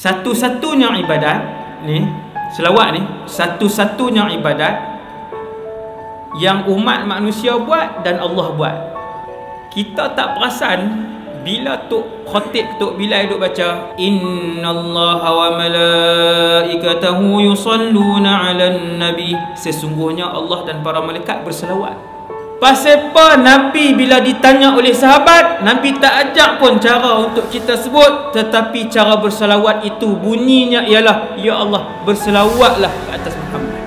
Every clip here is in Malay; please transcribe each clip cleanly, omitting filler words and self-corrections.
Satu-satunya ibadat ni, selawat ni, satu-satunya ibadat yang umat manusia buat dan Allah buat. Kita tak perasan bila Tok Khatib, Tok Bilal duk baca innallaha wa malaikatahu yusalluna 'alan nabi, sesungguhnya Allah dan para malaikat berselawat. Pasal apa Nabi bila ditanya oleh sahabat, Nabi tak ajak pun cara untuk kita sebut, tetapi cara berselawat itu bunyinya ialah ya Allah, berselawatlah ke atas Muhammad.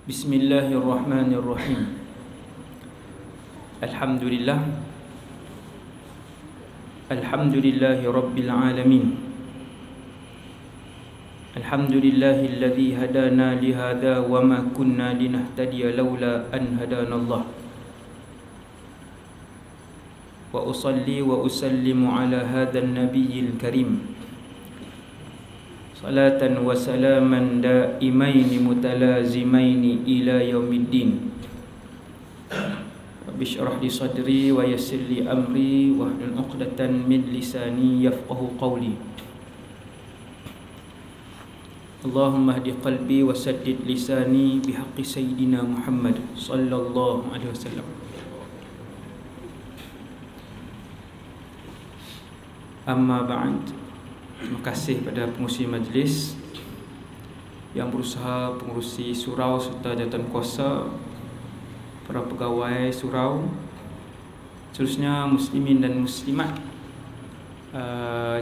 Bismillahirrahmanirrahim. Alhamdulillah. Alhamdulillahi rabbil alamin. Alhamdulillahilladzi hadana li hadza wa ma kunna linahtadiya laula an hadanallah. Wa usalli wa usallimu ala hadzal nabiyil karim. Salatan wa salaman daimaini mutalazimaini ila yaumiddin. Rabbi shrah li sadri wa yassir li amri wahlul 'uqdatan min lisani yafqahu qawli. Allahumma hdi qalbi wa saddid lisani bihaqqi sayyidina Muhammad sallallahu alaihi wasallam. Amma ba'd. Terima kasih pada pengurusi majlis yang berusaha, pengurusi surau serta jawatan kuasa, para pegawai surau, seterusnya muslimin dan muslimat,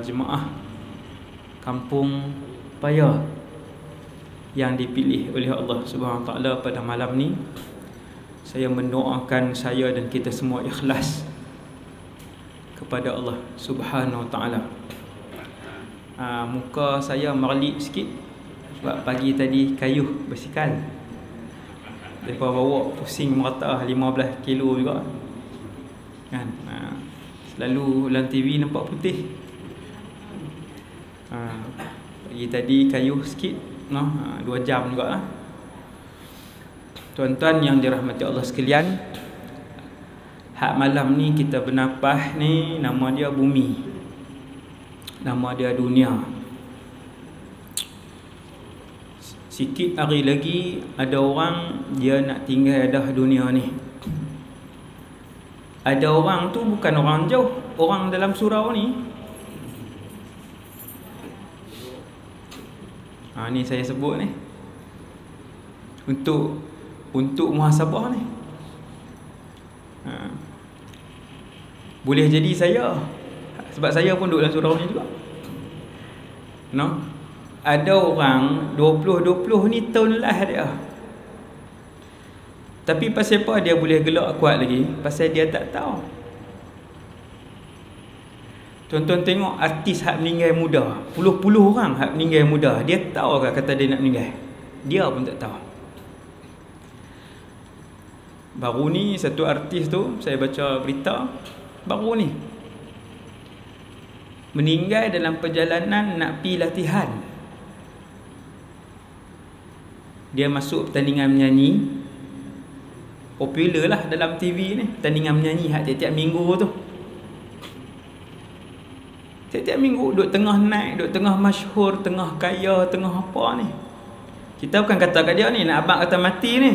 jemaah kampung Paya yang dipilih oleh Allah Subhanahu Wa Taala pada malam ni. Saya mendoakan saya dan kita semua ikhlas kepada Allah Subhanahu Wa Taala. Muka saya merlip sikit sebab pagi tadi kayuh basikal. Lepas bawa pusing merata 15 kilo juga kan. Selalu dalam TV nampak putih. Pagi tadi kayuh sikit, 2 jam juga lah. Tuan-tuan yang dirahmati Allah sekalian, hak malam ni kita bernafas ni, nama dia bumi, nama dia dunia. Sikit hari lagi ada orang dia nak tinggal dah dunia ni. Ada orang tu bukan orang jauh, orang dalam surau ni. Ni saya sebut ni untuk muhasabah ni. Boleh jadi saya, sebab saya pun duduk dalam surau ni juga. Ada orang 20-20 ni tahun lah dia. Tapi pasal apa dia boleh gelak kuat lagi? Pasal dia tak tahu. Tuan-tuan tengok artis hak meninggal muda, puluh-puluh orang hak meninggal muda, dia tahu ke kata dia nak meninggal? Dia pun tak tahu. Baru ni satu artis tu, saya baca berita baru ni, meninggal dalam perjalanan nak pi latihan. Dia masuk pertandingan menyanyi, popular lah dalam TV ni, pertandingan menyanyi hak tiap-tiap minggu tu. Tiap-tiap minggu duk tengah naik, duk tengah masyhur, tengah kaya, tengah apa ni. Kita bukan kata kat dia ni nak abang kata mati ni.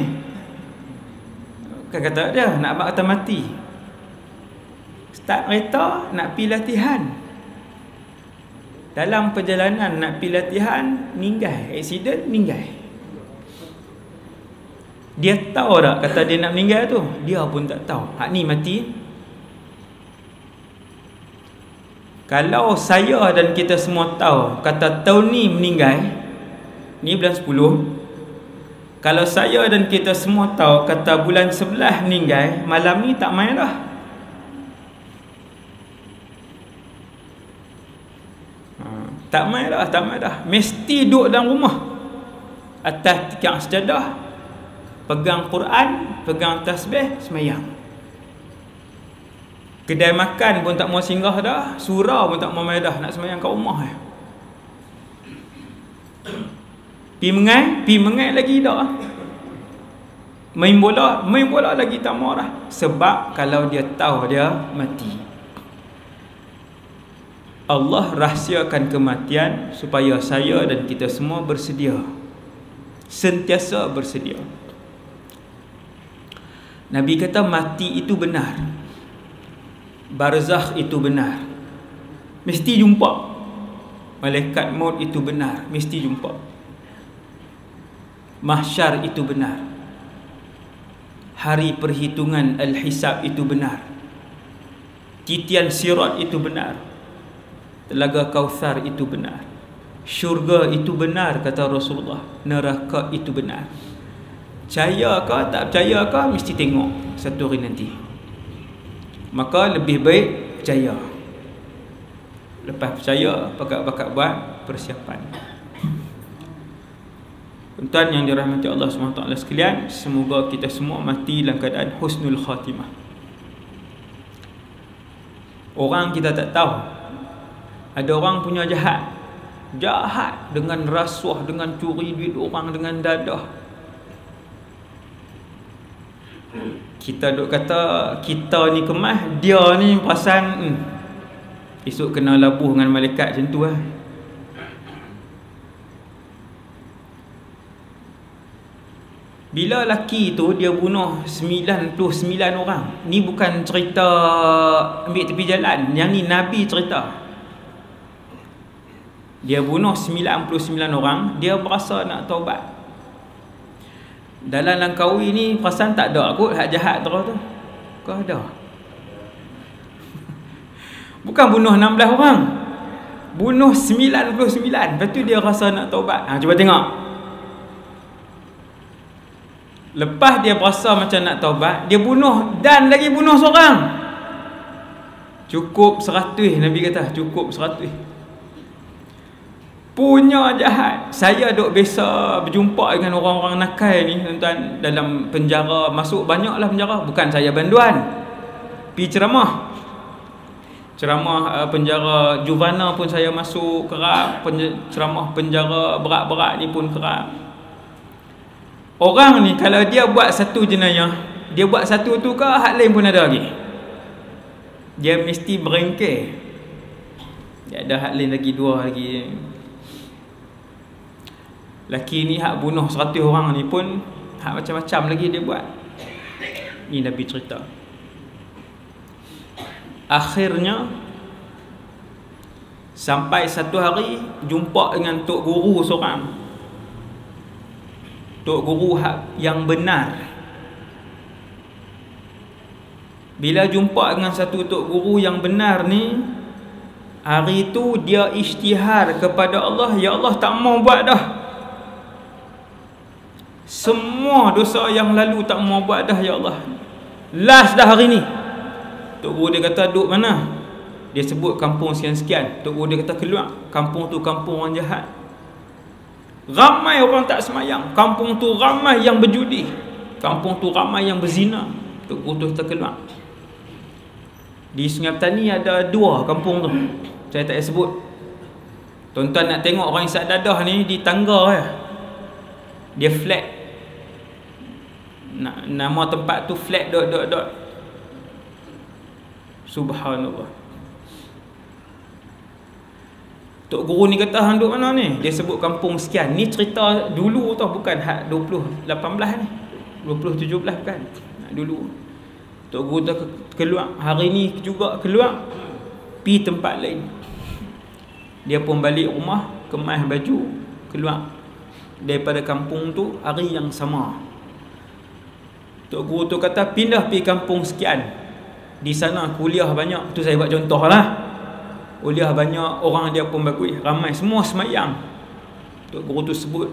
Bukan kata kat dia nak abang kata mati. Start kereta nak pi latihan. Dalam perjalanan nak pi latihan, meninggal, accident, meninggal. Dia tahu tak kata dia nak meninggal tu? Dia pun tak tahu. Hak ni mati. Kalau saya dan kita semua tahu kata tahun ni meninggal, ni bulan 10. Kalau saya dan kita semua tahu kata bulan 11 meninggal, malam ni tak main dah. Tak main dah. Mesti duduk dalam rumah, atas tikar sejadah, pegang Quran, pegang tasbih, semayang. Kedai makan pun tak mau singgah dah, surau pun tak mau mai dah, nak sembahyang kat rumah Pi mengai lagi dah. Main bola lagi tak mau dah. Sebab kalau dia tahu dia mati. Allah rahsiakan kematian supaya saya dan kita semua bersedia, sentiasa bersedia. Nabi kata mati itu benar, barzakh itu benar, mesti jumpa. Malaikat maut itu benar, mesti jumpa. Mahsyar itu benar, hari perhitungan al-hisab itu benar, titian sirat itu benar, Telaga Kautsar itu benar, syurga itu benar kata Rasulullah, neraka itu benar. Percaya ke tak percaya ke, mesti tengok satu hari nanti. Maka lebih baik percaya. Lepas percaya, pakat-pakat buat persiapan. Tuan yang dirahmati Allah SWT sekalian, semoga kita semua mati dalam keadaan husnul khatimah. Orang kita tak tahu, ada orang punya jahat dengan rasuah, dengan curi duit orang, dengan dadah. Kita duk kata kita ni kemas, dia ni perasan esok kena labuh dengan malaikat macam tu lah. Bila laki tu dia bunuh 99 orang, ni bukan cerita ambil tepi jalan, yang ni Nabi cerita. Dia bunuh 99 orang, dia berasa nak taubat. Dalam Langkawi ni perasan tak ada kot hak jahat terus tu. Kau ada? Bukan bunuh 16 orang, bunuh 99. Lepas tu dia rasa nak taubat. Cuba tengok. Lepas dia berasa macam nak taubat, dia bunuh dan lagi bunuh seorang. Cukup 100, Nabi kata cukup 100. Punya jahat. Saya duk biasa berjumpa dengan orang-orang nakal ni tuan-tuan, dalam penjara, masuk banyaklah penjara. Bukan saya banduan, pergi ceramah penjara Juvana pun saya masuk kerap, ceramah penjara berat-berat ni pun kerap. Orang ni kalau dia buat satu jenayah, dia buat satu tu ke, hak lain pun ada lagi. Dia mesti berengkeh. Dia ada hak lain lagi, 2 lagi. Laki ni hak bunuh 100 orang ni pun hak macam-macam lagi dia buat. Ni Nabi cerita. Akhirnya sampai satu hari jumpa dengan tok guru seorang. Tok guru yang benar. Bila jumpa dengan satu tok guru yang benar ni, hari tu dia isytihar kepada Allah, ya Allah tak mau buat dah. Semua dosa yang lalu tak mau buat dah ya Allah. Last dah hari ni. Tok guru dia kata duduk mana? Dia sebut kampung sekian-sekian. Tok guru dia kata keluar. Kampung tu kampung orang jahat. Ramai orang tak semayang. Kampung tu ramai yang berjudi. Kampung tu ramai yang berzina. Tok guru tu kata keluar. Di Sungai Petani ada 2 kampung tu. Saya tak payah sebut. Tuan-tuan nak tengok orang isap dadah ni di tangga ya. Dia flat. Nama tempat tu flat ... Subhanallah. Tok guru ni kata hang duduk mana ni? Dia sebut kampung sekian. Ni cerita dulu tau, bukan hak 2018 ni. 2017 bukan. Dulu. Tok guru tu keluar, hari ni juga keluar, pi tempat lain. Dia pun balik rumah, kemas baju, keluar daripada kampung tu hari yang sama. Tok guru tu kata pindah pergi kampung sekian. Di sana kuliah banyak. Tu saya buat contoh lah. Kuliah banyak, orang dia pun bagus, ramai, semua semayang. Tok guru tu sebut.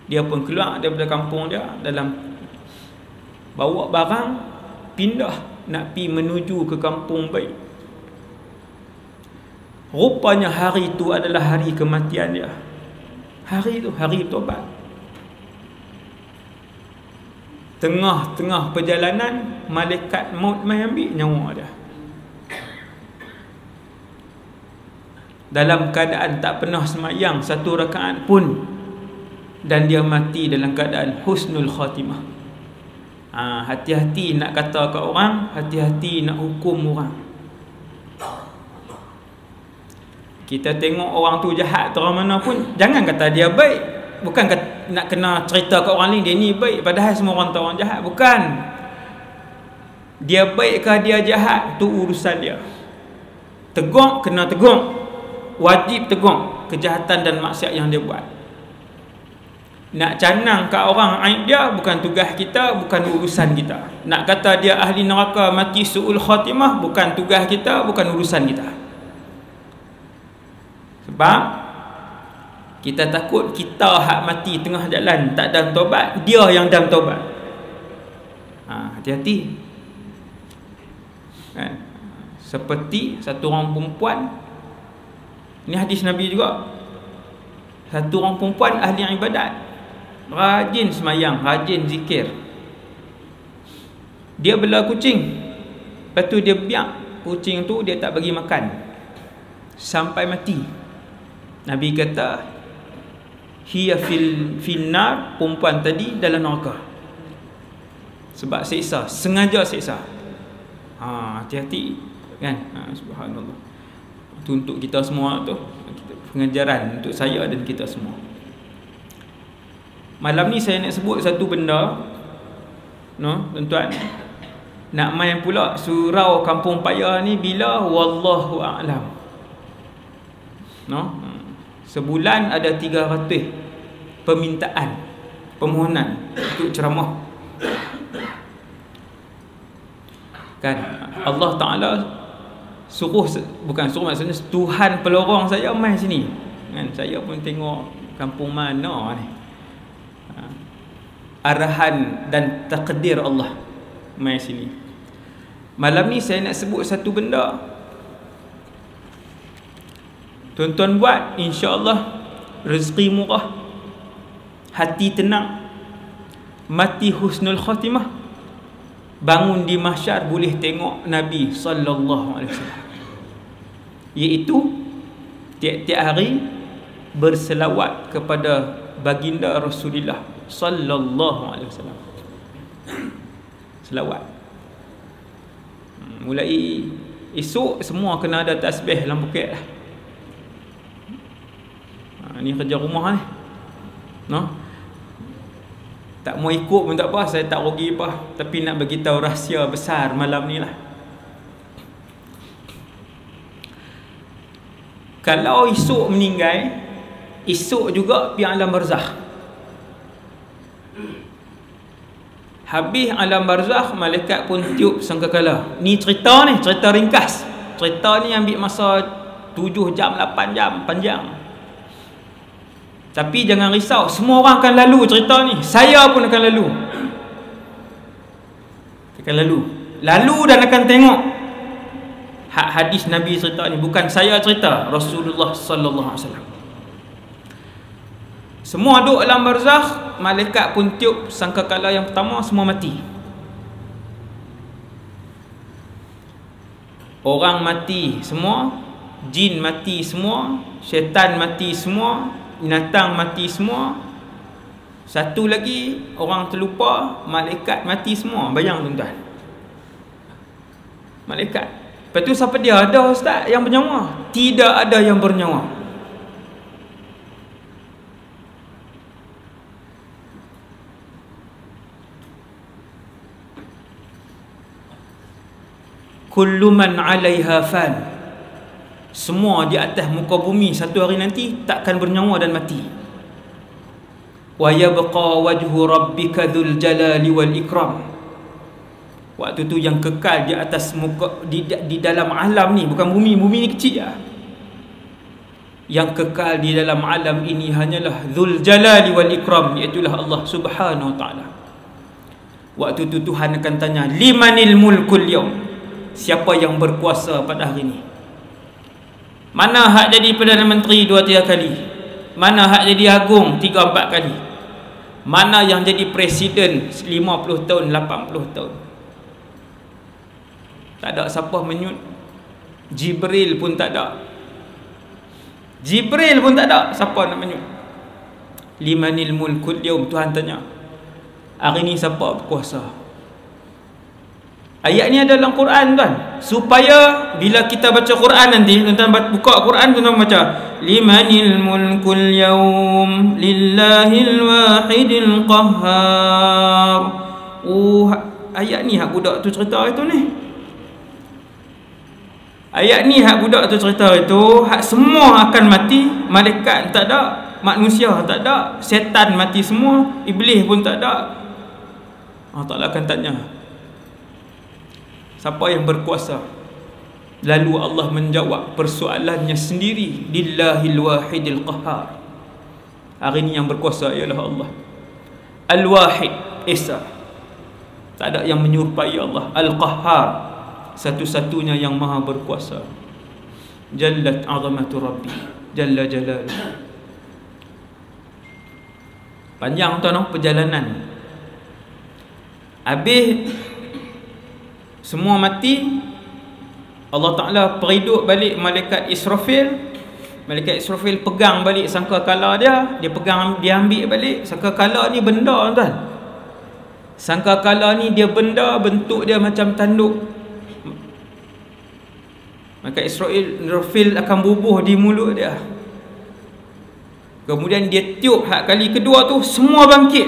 Dia pun keluar daripada kampung dia, dalam bawa barang, pindah nak pergi menuju ke kampung baik. Rupanya hari itu adalah hari kematian dia. Hari itu hari tobat. Tengah-tengah perjalanan, malaikat maut mai ambil nyawa dia. dalam keadaan tak pernah semayang satu rakaat pun, dan dia mati dalam keadaan husnul khatimah. Hati-hati nak kata kat orang, hati-hati nak hukum orang. Kita tengok orang tu jahat orang mana pun, jangan kata dia baik. Bukan nak kena cerita kat orang lain dia ni baik, padahal semua orang tahu orang jahat. Bukan. Dia baik ke dia jahat, tu urusan dia. Tegur, kena tegur. Wajib tegur kejahatan dan maksiat yang dia buat. Nak canang kat orang aib dia, bukan tugas kita, bukan urusan kita. Nak kata dia ahli neraka mati su'ul khatimah, bukan tugas kita, bukan urusan kita. Sebab kita takut kita hak mati tengah jalan tak dalam taubat, dia yang dalam taubat. Hati-hati. Kan? Seperti satu orang perempuan, ini hadis Nabi juga. Satu orang perempuan ahli ibadat, rajin semayang, rajin zikir. Dia bela kucing, lepas tu dia biak kucing tu, dia tak bagi makan sampai mati. Nabi kata, hiya fil nar, perempuan tadi dalam neraka. Sebab seksa, sengaja seksa. Hati-hati kan. Subhanallah. Itu untuk kita semua tu, pengajaran untuk saya dan kita semua. Malam ni saya nak sebut satu benda, tuan-tuan. Nak main pula surau Kampung Paya ni bila? Wallahu a'lam. Sebulan ada 300 permohonan untuk ceramah. Kan Allah Ta'ala suruh, bukan suruh, maksudnya Tuhan pelorong saya main sini. Kan saya pun tengok kampung mana ni. Arahan dan takdir Allah main sini. Malam ni saya nak sebut satu benda. Tuan-tuan buat, insya-Allah rezeki murah, hati tenang, mati husnul khatimah, bangun di mahsyar boleh tengok Nabi sallallahu alaihi wasallam. Iaitu tiap-tiap hari berselawat kepada baginda Rasulullah sallallahu alaihi wasallam. Selawat. Mulai esok semua kena ada tasbih dalam bukit lah. Ni kerja rumah ni. Tak mau ikut pun tak apa, saya tak rugi apa, tapi nak bagi tahu rahsia besar malam ni lah. Kalau esok meninggal, esok juga pergi alam barzakh. Habis alam barzakh, malaikat pun tiup sangkakala. Ni cerita ni, cerita ringkas. Cerita ni ambil masa 7 jam, 8 jam, panjang. Tapi jangan risau, semua orang akan lalu cerita ni. Saya pun akan lalu. Lalu dan akan tengok hak hadis Nabi cerita ni. Bukan saya cerita, Rasulullah sallallahu alaihi wasallam. Semua duduk dalam barzakh, malaikat pun tiup sangkakala yang pertama, semua mati. Orang mati semua, jin mati semua, syaitan mati semua, binatang mati semua. Satu lagi orang terlupa, malaikat mati semua. Bayang tuan-tuan, malaikat. Lepas tu siapa dia? Ada ustaz yang bernyawa? Tidak ada yang bernyawa. Kullu man 'alaiha fan. Semua di atas muka bumi satu hari nanti takkan bernyawa dan mati. Wa yabqa wajhu rabbika dzul jalali wal ikram. Waktu tu yang kekal di atas muka, di dalam alam ni, bukan bumi, bumi ni kecil ya. Yang kekal di dalam alam ini hanyalah dzul jalali wal ikram, iaitulah Allah Subhanahu wa taala. Waktu tu Tuhan akan tanya, limanil mulkul yaum? Siapa yang berkuasa pada hari ini? Mana hak jadi Perdana Menteri 2-3 kali? Mana hak jadi agung 3-4 kali? Mana yang jadi presiden 50 tahun, 80 tahun? Tak ada siapa menyut. Jibril pun tak ada. Jibril pun tak ada. Siapa nak menyut? Limanil mulkul yaum, Tuhan tanya, hari ni siapa berkuasa? Ayat ni ada dalam Quran, tuan, supaya bila kita baca Quran nanti, tuan-tuan buka Quran, tuan-tuan baca limanil mulkul yaum lillahil wahidil qahhar. Ayat ni hak budak tu cerita itu ni. Ayat ni hak budak tu cerita itu, hak semua akan mati, malaikat tak ada, manusia tak ada, setan mati semua, iblis pun tak ada. Allah Ta'ala akan tanya, siapa yang berkuasa? Lalu Allah menjawab persoalannya sendiri, lillahil wahidil qahhar. Hari ni yang berkuasa ialah Allah Al-Wahid, Esa, tak ada yang menyerupai Allah. Al-Qahhar, satu-satunya yang maha berkuasa. Jallat azamatu Rabbi Jalla Jalaluh. Panjang tuan, perjalanan. Habis semua mati, Allah Ta'ala periduk balik malaikat Israfil. Malaikat Israfil pegang balik sangkakala dia. Dia pegang, dia ambil balik. Sangkakala ni benda, tuan. Sangkakala ni dia benda, bentuk dia macam tanduk. Malaikat Israfil akan bubuh di mulut dia. Kemudian dia tiup hak kali kedua tu, semua bangkit.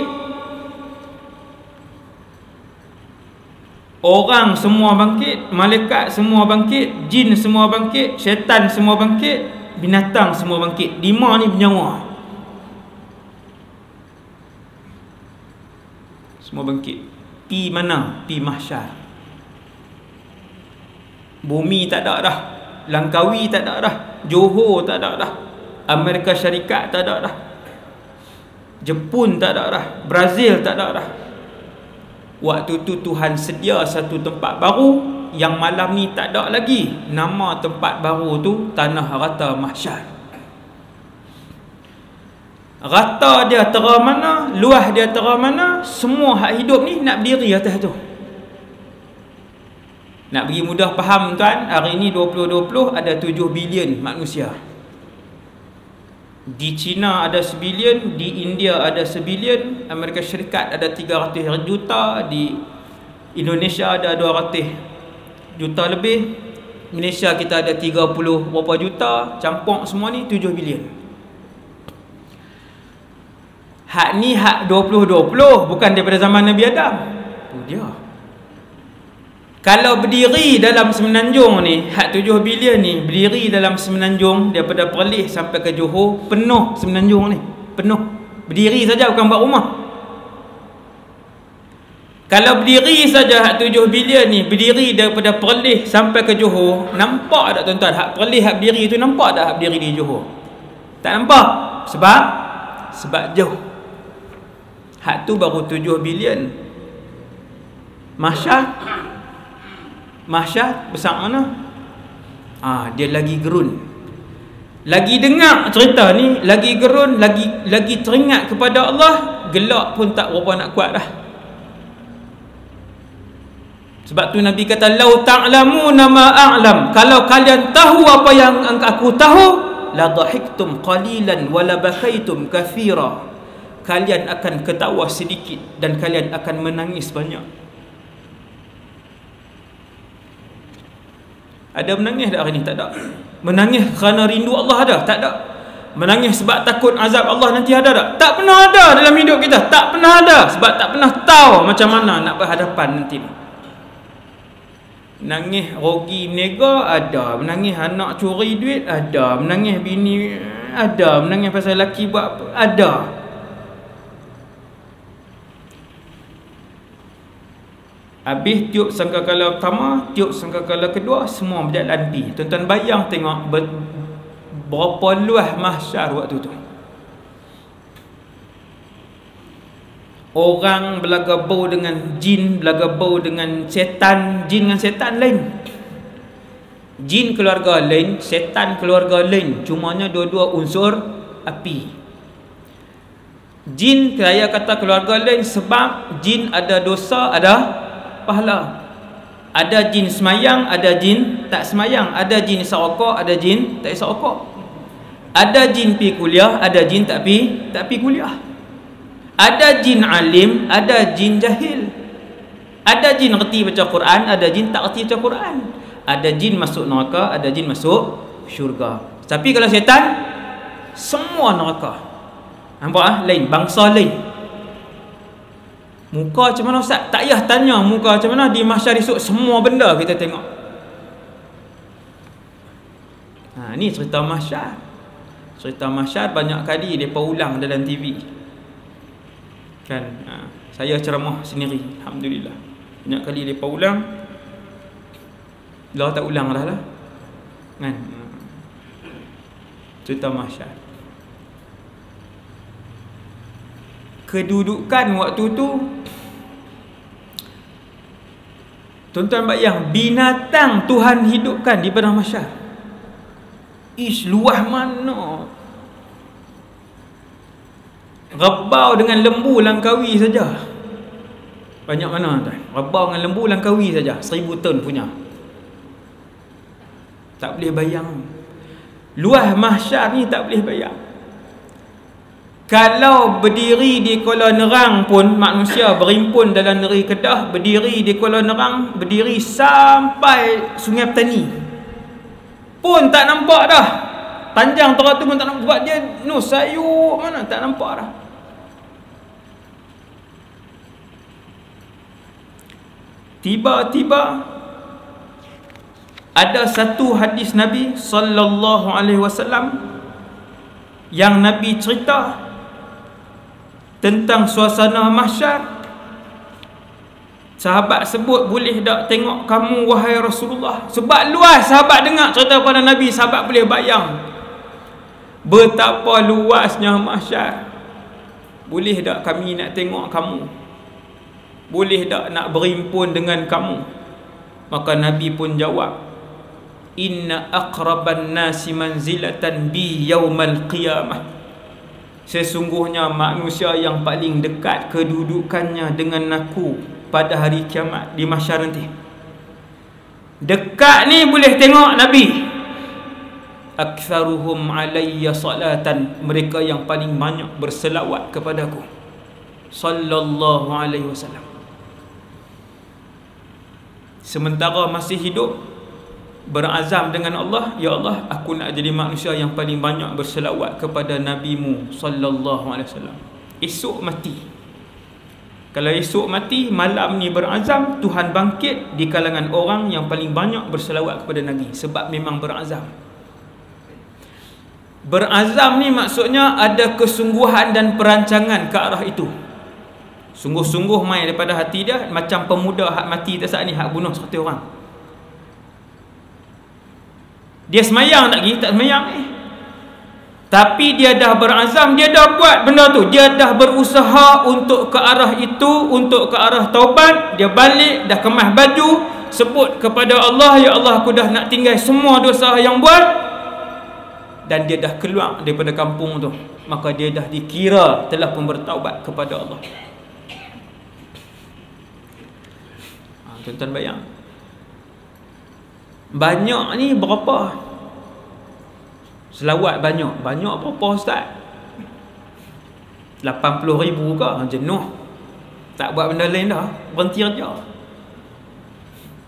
Orang semua bangkit, malaikat semua bangkit, jin semua bangkit, syaitan semua bangkit, binatang semua bangkit. 5 ni bernyawa, semua bangkit. Pi mana? Pi mahsyar. Bumi tak ada dah, Langkawi tak ada dah, Johor tak ada dah, Amerika Syarikat tak ada dah, Jepun tak ada dah, Brazil tak ada dah. Waktu tu Tuhan sedia satu tempat baru yang malam ni tak ada lagi. Nama tempat baru tu Tanah Rata Mahsyar. Rata dia tera mana, luas dia tera mana, semua hak hidup ni nak berdiri atas tu. Nak bagi mudah faham, tuan, hari ni 2020 ada 7 bilion manusia. Di China ada 1 bilion, di India ada 1 bilion, Amerika Syarikat ada 300 juta, di Indonesia ada 200 juta lebih, Malaysia kita ada 30 berapa juta, campur semua ni 7 bilion. Hak ni hak 2020, bukan daripada zaman Nabi Adam. Tu dia. Kalau berdiri dalam Semenanjung ni, hak 7 bilion ni berdiri dalam Semenanjung, daripada Perlis sampai ke Johor, penuh Semenanjung ni, penuh. Berdiri saja, bukan buat rumah. Kalau berdiri saja hak 7 bilion ni, berdiri daripada Perlis sampai ke Johor, nampak tak tuan-tuan? Hak Perlis, hak berdiri tu nampak tak hak berdiri di Johor? Tak nampak. Sebab jauh. Hak tu baru 7 bilion. Mahsyar besar mana? Dia lagi gerun, lagi dengar cerita ni, lagi gerun, lagi teringat kepada Allah. Gelak pun tak berapa nak kuat dah. Sebab tu Nabi kata, lau ta'lamuna ma a'lam, kalau kalian tahu apa yang aku tahu, la dhahiktum qalilan wa la bakaitum kathira, kalian akan ketawa sedikit dan kalian akan menangis banyak. Ada menangis tak hari ni? Tak ada. Menangis kerana rindu Allah ada? Tak ada. Menangis sebab takut azab Allah nanti ada tak? Tak pernah ada dalam hidup kita. Tak pernah ada. Sebab tak pernah tahu macam mana nak berhadapan nanti. Menangis rogi menega ada. Menangis anak curi duit ada. Menangis bini ada. Menangis pasal lelaki buat apa ada. Habis tiup sangkakala pertama, tiup sangkakala kedua, semua berjalan pi. Tuan-tuan bayang tengok berapa luas mahsyar waktu tu. Orang berlagabau dengan jin, berlagabau dengan setan. Jin dengan setan lain. Jin keluarga lain, setan keluarga lain. Cumanya dua-dua unsur api. Jin saya kata keluarga lain sebab jin ada dosa, ada pahala. Ada jin semayang, ada jin tak semayang. Ada jin isap rokok, ada jin tak isap rokok. Ada jin pi kuliah, ada jin tak pi kuliah. Ada jin alim, ada jin jahil. Ada jin reti baca Quran, ada jin tak reti baca Quran. Ada jin masuk neraka, ada jin masuk syurga. Tapi kalau syaitan, semua neraka. Nampak lain, bangsa lain. Muka macam mana Ustaz? Tak payah tanya muka macam mana, di mahsyar esok semua benda kita tengok. Ni cerita mahsyar. Cerita mahsyar banyak kali mereka ulang dalam TV. Kan? Saya ceramah sendiri, alhamdulillah. Banyak kali mereka ulang. Dah tak ulang dah lah. Kan? Cerita mahsyar. Kedudukan waktu tu, tuan-tuan bayang, binatang Tuhan hidupkan di padang mahsyar. Luah mana. Rebau dengan lembu Langkawi saja. Banyak mana tuan? Rebau dengan lembu Langkawi saja, 1000 ton punya. Tak boleh bayang. Luah mahsyar ni tak boleh bayang. Kalau berdiri di Kuala Nerang pun, manusia berimpun dalam negeri Kedah, berdiri di Kuala Nerang, berdiri sampai Sungai Petani pun tak nampak dah. Panjang terang tu pun tak nampak. Sebab dia sayur mana tak nampak dah. Tiba-tiba ada satu hadis Nabi sallallahu alaihi wasallam yang Nabi cerita tentang suasana mahsyar. Sahabat sebut, boleh tak tengok kamu wahai Rasulullah? Sebab luas sahabat dengar cerita pada Nabi, sahabat boleh bayang betapa luasnya mahsyar. Boleh tak kami nak tengok kamu? Boleh tak nak berimpun dengan kamu? Maka Nabi pun jawab, inna aqraban nasi manzilatan bi yaumal qiyamah. Sesungguhnya manusia yang paling dekat kedudukannya dengan aku pada hari kiamat, di mahsyar nanti. Dekat ni boleh tengok Nabi. Aktsaruhum alayya salatan, mereka yang paling banyak berselawat kepadaku sallallahu alaihi wasallam. Sementara masih hidup, berazam dengan Allah, ya Allah, aku nak jadi manusia yang paling banyak berselawat kepada Nabi-Mu sallallahu alaihi wasallam. Esok mati. Kalau esok mati, malam ni berazam, Tuhan bangkit di kalangan orang yang paling banyak berselawat kepada Nabi. Sebab memang berazam. Berazam ni maksudnya ada kesungguhan dan perancangan ke arah itu. Sungguh-sungguh main daripada hati dia, macam pemuda hak mati tak saat ni, hak bunuh 100 orang. Dia semayang tak lagi? Tak semayang Tapi dia dah berazam, dia dah buat benda tu. Dia dah berusaha untuk ke arah itu, untuk ke arah taubat. Dia balik, dah kemas baju, sebut kepada Allah, ya Allah, aku dah nak tinggal semua dosa yang buat. Dan dia dah keluar daripada kampung tu. Maka dia dah dikira telah pun bertaubat kepada Allah. Tuan-tuan bayang, banyak ni berapa? Selawat banyak. Banyak berapa Ustaz? 80,000 ke? Jenuh. Tak buat benda lain dah, berhenti kerja.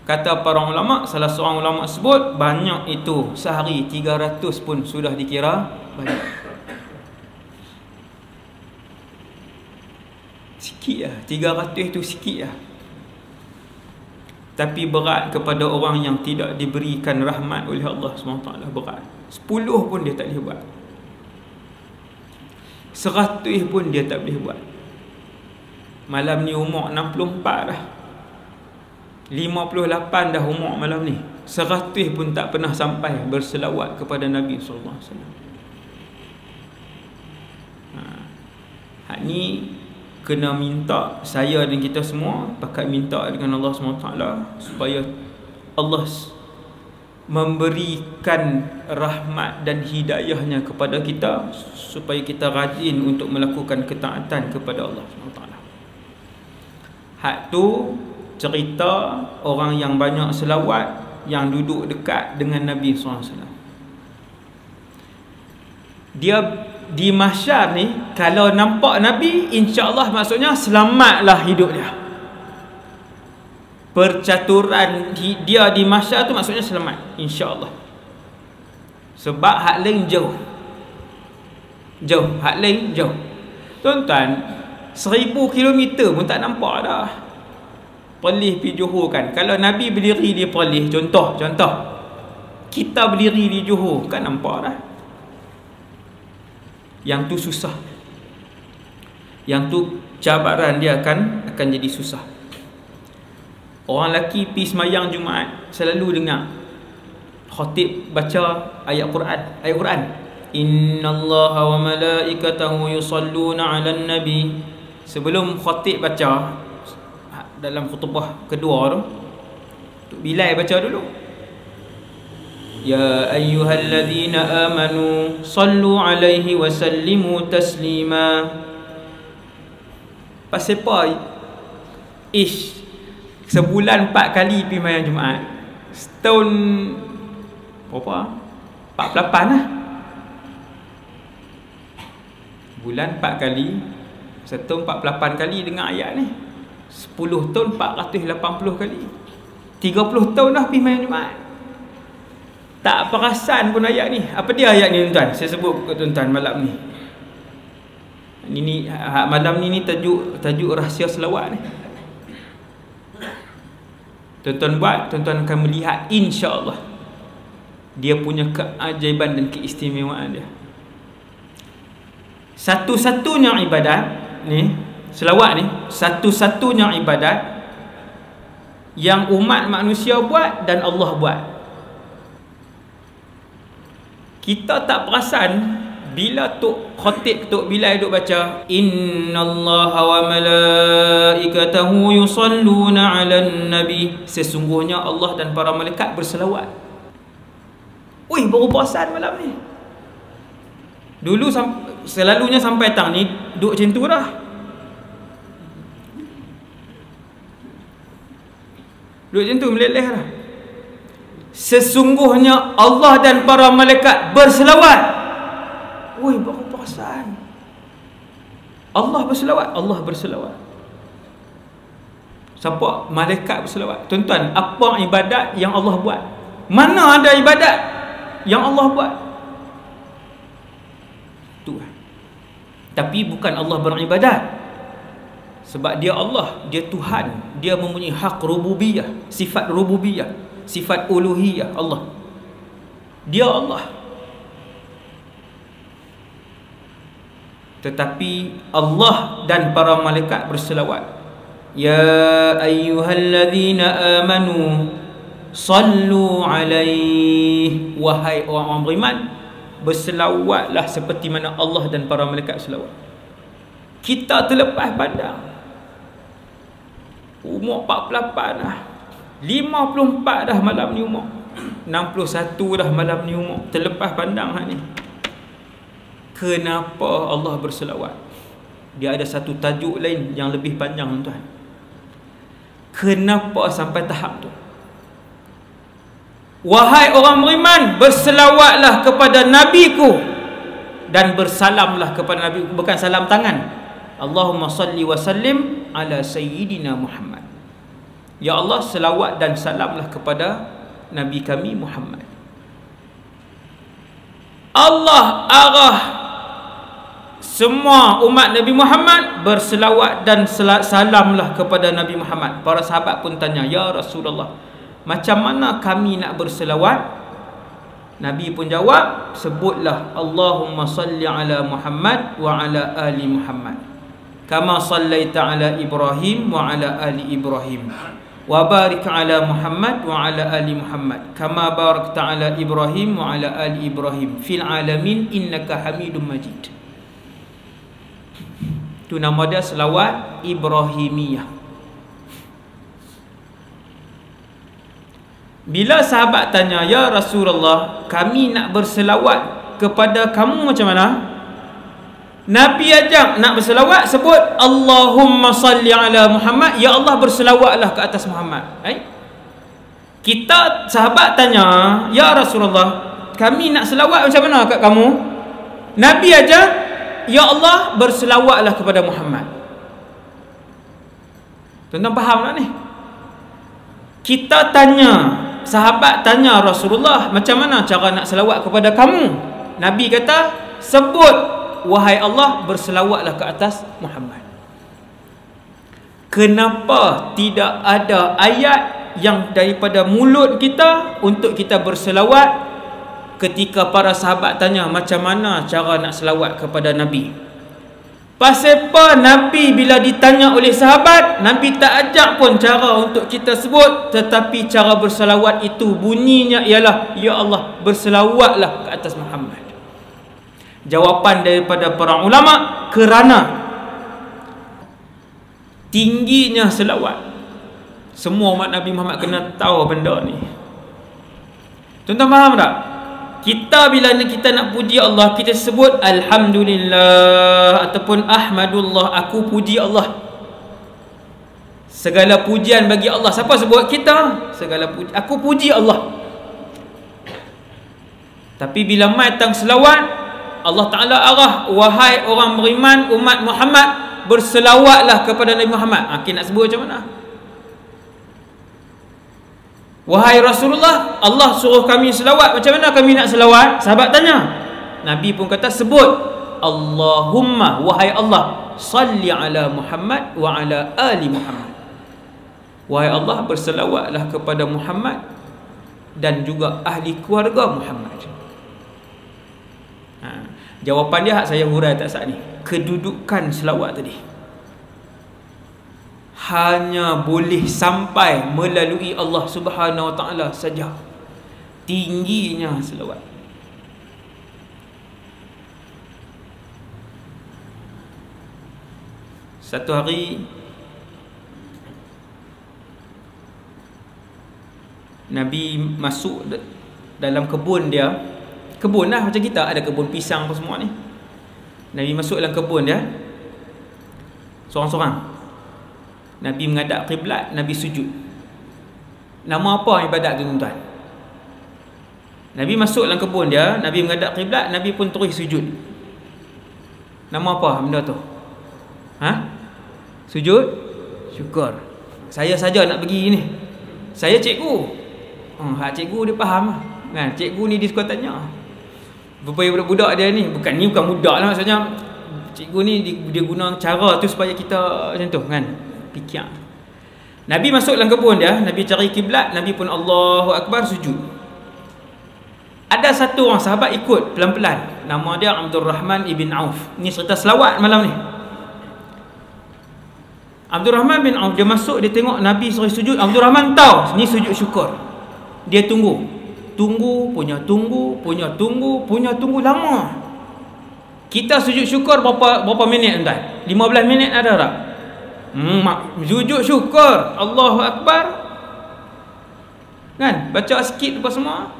Kata para ulama, salah seorang ulama sebut, banyak itu sehari 300 pun sudah dikira banyak. Sikit lah, 300 tu sikit lah. Tapi berat kepada orang yang tidak diberikan rahmat oleh Allah SWT. Berat. 10 pun dia tak boleh buat. 100 pun dia tak boleh buat. Malam ni umur 64 dah, 58 dah umur malam ni. 100 pun tak pernah sampai berselawat kepada Nabi SAW. Hak ni kena minta, saya dan kita semua pakat minta dengan Allah SWT supaya Allah memberikan rahmat dan hidayahnya kepada kita, supaya kita rajin untuk melakukan ketaatan kepada Allah SWT. Hak tu cerita orang yang banyak selawat, yang duduk dekat dengan Nabi SAW. Dia di mahsyar ni, kalau nampak Nabi, insya-Allah maksudnya selamatlah hidup dia. Percaturan dia di mahsyar tu maksudnya selamat, insya-Allah. Sebab hak lain jauh, hak lain jauh. Tuan-tuan, 1000 kilometer pun tak nampak dah. Perlis pergi Johor kan, kalau Nabi berdiri di Perlis, contoh kita berdiri di Johor kan nampak dah. Yang tu susah, yang tu cabaran dia akan jadi susah. Orang lelaki pergi semayang Jumaat selalu dengar khatib baca ayat Quran. Innallaha wa malaikatahu yusalluna 'alan nabi. Sebelum khatib baca dalam khutbah kedua tu, Bilal baca dulu, ya ayyuhalladzina amanu sallu alaihi wa sallimu taslima. Pasal apa? Sebulan 4 kali pergi mayang Jumaat. Setahun berapa? 48 lah. Bulan 4 kali, setahun 48 kali dengar ayat ni. 10 tahun 480 kali. 30 tahun dah pergi mayang Jumaat. Tak perasan pun ayat ni. Apa dia ayat ni tuan-tuan? Saya sebut ke tuan-tuan malam ni. Ini malam ni tajuk rahsia selawat ni. Tuan-tuan buat, tuan-tuan akan melihat insya-Allah dia punya keajaiban dan keistimewaan dia. Satu-satunya ibadat ni, selawat ni, satu-satunya ibadat yang umat manusia buat dan Allah buat. Kita tak perasan bila Tok Khatib, Tok Bilal duk baca innallaha wa malaikatahu yusalluna 'alan nabi, sesungguhnya Allah dan para malaikat berselawat. Oi, baru perasan malam ni. Dulu selalunya sampai tang ni duk macam tu dah. Duk macam tu meleleh dah. Sesungguhnya Allah dan para malaikat berselawat. Woi, baru perasan. Allah berselawat, Allah berselawat. Siapa? Malaikat berselawat. Tuan-tuan, apa ibadat yang Allah buat? Mana ada ibadat yang Allah buat? Tu. Tapi bukan Allah beribadat. Sebab dia Allah, dia Tuhan, dia mempunyai hak rububiyah, sifat rububiyah, sifat uluhiyah Allah. Dia Allah. Tetapi Allah dan para malaikat berselawat. Ya ayyuhalladzina amanu sallu alaihi. Wahai orang beriman, berselawatlah seperti mana Allah dan para malaikat selawat. Kita terlepas pandang. Umur 48 dah, 54 dah malam ni umur, 61 dah malam ni umur. Terlepas pandang hak ni. Kenapa Allah berselawat? Dia ada satu tajuk lain yang lebih panjang tuan. Kenapa sampai tahap tu? Wahai orang beriman, berselawatlah kepada nabiku dan bersalamlah kepada nabiku. Bukan salam tangan. Allahumma salli wa sallim ala sayyidina Muhammad. Ya Allah, selawat dan salamlah kepada nabi kami Muhammad. Allah arah semua umat Nabi Muhammad berselawat dan salamlah kepada Nabi Muhammad. Para sahabat pun tanya, ya Rasulullah, macam mana kami nak berselawat? Nabi pun jawab, sebutlah Allahumma salli ala Muhammad wa ala ali Muhammad, kama sallaita ala Ibrahim wa ala ali Ibrahim, wa barik ala Muhammad wa ala ali Muhammad, kama barakta ala Ibrahim wa ala ali Ibrahim fil alamin innaka Hamidum Majid. Itu nama dia selawat Ibrahimiyah. Bila sahabat tanya, ya Rasulullah, kami nak berselawat kepada kamu macam mana? Nabi ajak nak berselawat, sebut Allahumma salli ala Muhammad. Ya Allah, berselawatlah ke atas Muhammad. Kita sahabat tanya, ya Rasulullah, kami nak selawat macam mana kat kamu? Nabi aja, ya Allah berselawatlah kepada Muhammad. Tuan-tuan faham tak ni? Kita tanya, sahabat tanya Rasulullah, macam mana cara nak selawat kepada kamu? Nabi kata, sebut, wahai Allah berselawatlah ke atas Muhammad. Kenapa tidak ada ayat yang daripada mulut kita untuk kita berselawat ketika para sahabat tanya macam mana cara nak selawat kepada Nabi? Pasal apa Nabi bila ditanya oleh sahabat, Nabi tak ajak pun cara untuk kita sebut, tetapi cara berselawat itu bunyinya ialah, ya Allah berselawatlah ke atas Muhammad. Jawapan daripada para ulama, kerana tingginya selawat. Semua umat Nabi Muhammad kena tahu benda ni. Tuan-tuan faham tak? Kita bila kita nak puji Allah, kita sebut Alhamdulillah ataupun Ahmadullah, aku puji Allah. Segala pujian bagi Allah. Siapa sebut? Kita. Segala puji, aku puji Allah. Tapi bila mai tang selawat, Allah Ta'ala arah, wahai orang beriman umat Muhammad, berselawatlah kepada Nabi Muhammad. Kita nak sebut macam mana? Wahai Rasulullah, Allah suruh kami selawat, macam mana kami nak selawat? Sahabat tanya. Nabi pun kata, sebut Allahumma, wahai Allah, salli ala Muhammad wa ala ali Muhammad. Wahai Allah, berselawatlah kepada Muhammad dan juga ahli keluarga Muhammad. Jawapan dia saya hurai tak saat ni. Kedudukan selawat tadi hanya boleh sampai melalui Allah Subhanahu Wa Taala saja. Tingginya selawat. Satu hari Nabi masuk dalam kebun dia. Kebun lah macam kita, ada kebun pisang apa semua ni. Nabi masuk dalam kebun dia sorang-sorang. Nabi menghadap kiblat, Nabi sujud. Nama apa ibadat tu tuan-tuan? Nabi masuk dalam kebun dia, Nabi menghadap kiblat, Nabi pun terus sujud. Nama apa benda tu? Sujud syukur. Saya saja nak pergi ni. Saya cikgu. Hak cikgu dia faham kan? Cikgu ni dia suka tanya. Berapa budak dia ni, bukan budak lah maksudnya. Cikgu ni dia guna cara tu supaya kita macam tu kan, fikir. Nabi masuk dalam kebun dia, Nabi cari kiblat, Nabi pun Allahu Akbar sujud. Ada satu orang sahabat ikut pelan-pelan, nama dia Abdul Rahman ibn Auf. Ni cerita selawat malam ni. Abdul Rahman bin Auf dia masuk, dia tengok Nabi suruh sujud. Abdul Rahman tahu ni sujud syukur. Dia tunggu lama. Kita sujud syukur berapa minit tuan? 15 minit ada tak? Sujud syukur, Allahu Akbar kan, baca sikit apa semua,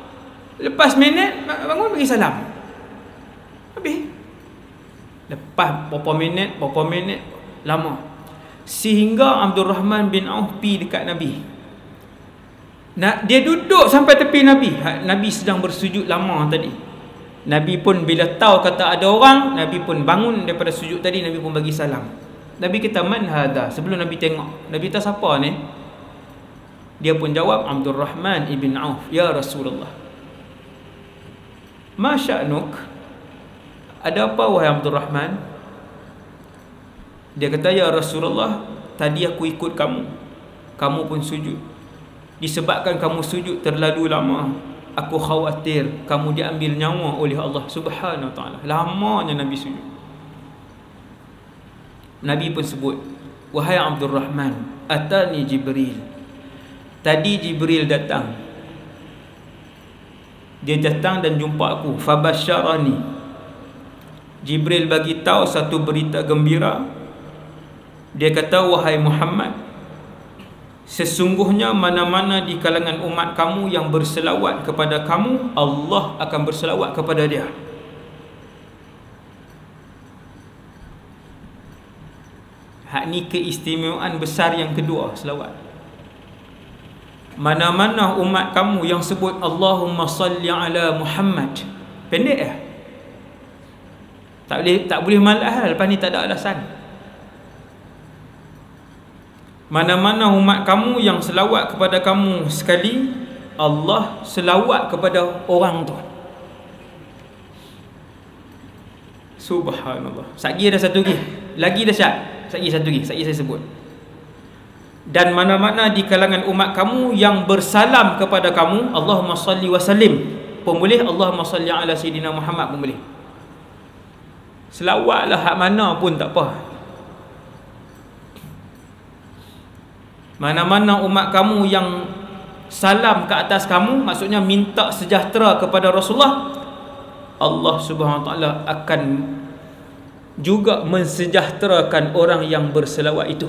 lepas minit bangun bagi salam, habis. Lepas berapa minit lama, sehingga Abdul Rahman bin Auf pergi dekat Nabi. Dia duduk sampai tepi Nabi. Nabi sedang bersujud lama tadi. Nabi pun bila tahu kata ada orang, Nabi pun bangun daripada sujud tadi, Nabi pun bagi salam. Nabi kata, man hadha? Sebelum Nabi tengok, Nabi kata, siapa ni? Dia pun jawab, Abdul Rahman ibn Auf. Ya Rasulullah, ma sya'nuk? Ada apa wahai Abdul Rahman? Dia kata, ya Rasulullah, tadi aku ikut kamu pun sujud. Disebabkan kamu sujud terlalu lama, aku khawatir kamu diambil nyawa oleh Allah Subhanahu Wa Taala. Lamanya Nabi sujud. Nabi pun sebut, wahai Abdul Rahman, atani Jibril. Tadi Jibril datang. Dia datang dan jumpa aku. Fabasyarani. Jibril bagi tahu satu berita gembira. Dia kata, wahai Muhammad, sesungguhnya mana-mana di kalangan umat kamu yang berselawat kepada kamu, Allah akan berselawat kepada dia. Hak ni keistimewaan besar yang kedua selawat. Mana-mana umat kamu yang sebut Allahumma salli ala Muhammad, pendek Tak boleh malas lah. Lepas ni tak ada alasan. Mana-mana umat kamu yang selawat kepada kamu sekali, Allah selawat kepada orang tu. Subhanallah. Satgi ada satu lagi dahsyat. Satgi satu lagi. Satgi saya sebut. Dan mana-mana di kalangan umat kamu yang bersalam kepada kamu, Allahumma salli wa sallim, pun boleh. Allahumma salli ala Sayyidina Muhammad pun boleh. Selawatlah hak mana pun tak apa. Mana-mana umat kamu yang salam ke atas kamu, maksudnya minta sejahtera kepada Rasulullah, Allah Subhanahu Wa Taala akan juga mensejahterakan orang yang berselawat itu.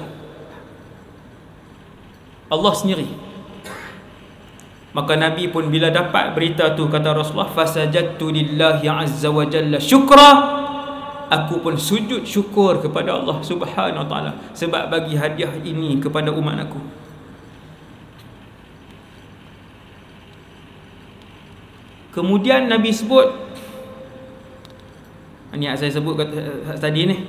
Allah sendiri. Maka Nabi pun bila dapat berita tu, kata Rasulullah, fasajadtu lillahi azza wa jalla syukra, aku pun sujud syukur kepada Allah Subhanahu Wa Taala sebab bagi hadiah ini kepada umat aku. Kemudian Nabi sebut, ini yang saya sebut tadi ni,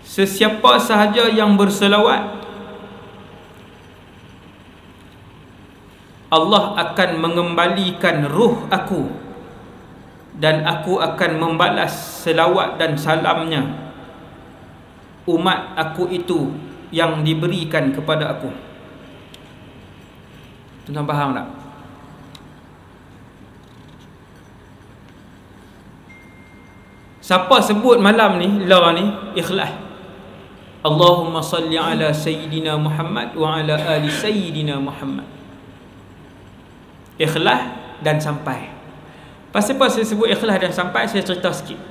sesiapa sahaja yang berselawat, Allah akan mengembalikan ruh aku dan aku akan membalas selawat dan salamnya umat aku itu yang diberikan kepada aku. Tuan faham tak? Siapa sebut malam ni, la ni, ikhlas, Allahumma salli ala Sayyidina Muhammad wa ala ali Sayyidina Muhammad, ikhlas dan sampai. Pasal apa saya sebut ikhlas dan sampai? Saya cerita sikit.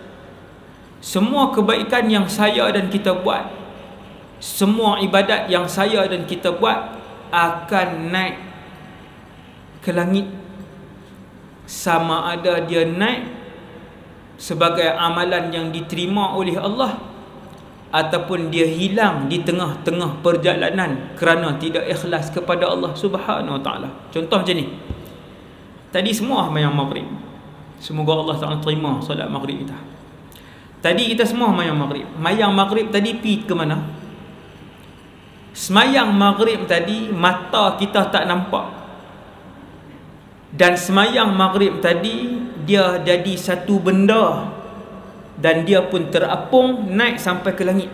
Semua kebaikan yang saya dan kita buat, semua ibadat yang saya dan kita buat akan naik ke langit, sama ada dia naik sebagai amalan yang diterima oleh Allah ataupun dia hilang di tengah-tengah perjalanan kerana tidak ikhlas kepada Allah Subhanahu Wa Taala. Contoh macam ni. Tadi semua mayang maghrib, semoga Allah Taala terima solat maghrib kita. Tadi kita semua mayang maghrib. Mayang maghrib tadi pi ke mana? Semayang maghrib tadi mata kita tak nampak, dan semayang maghrib tadi dia jadi satu benda dan dia pun terapung naik sampai ke langit.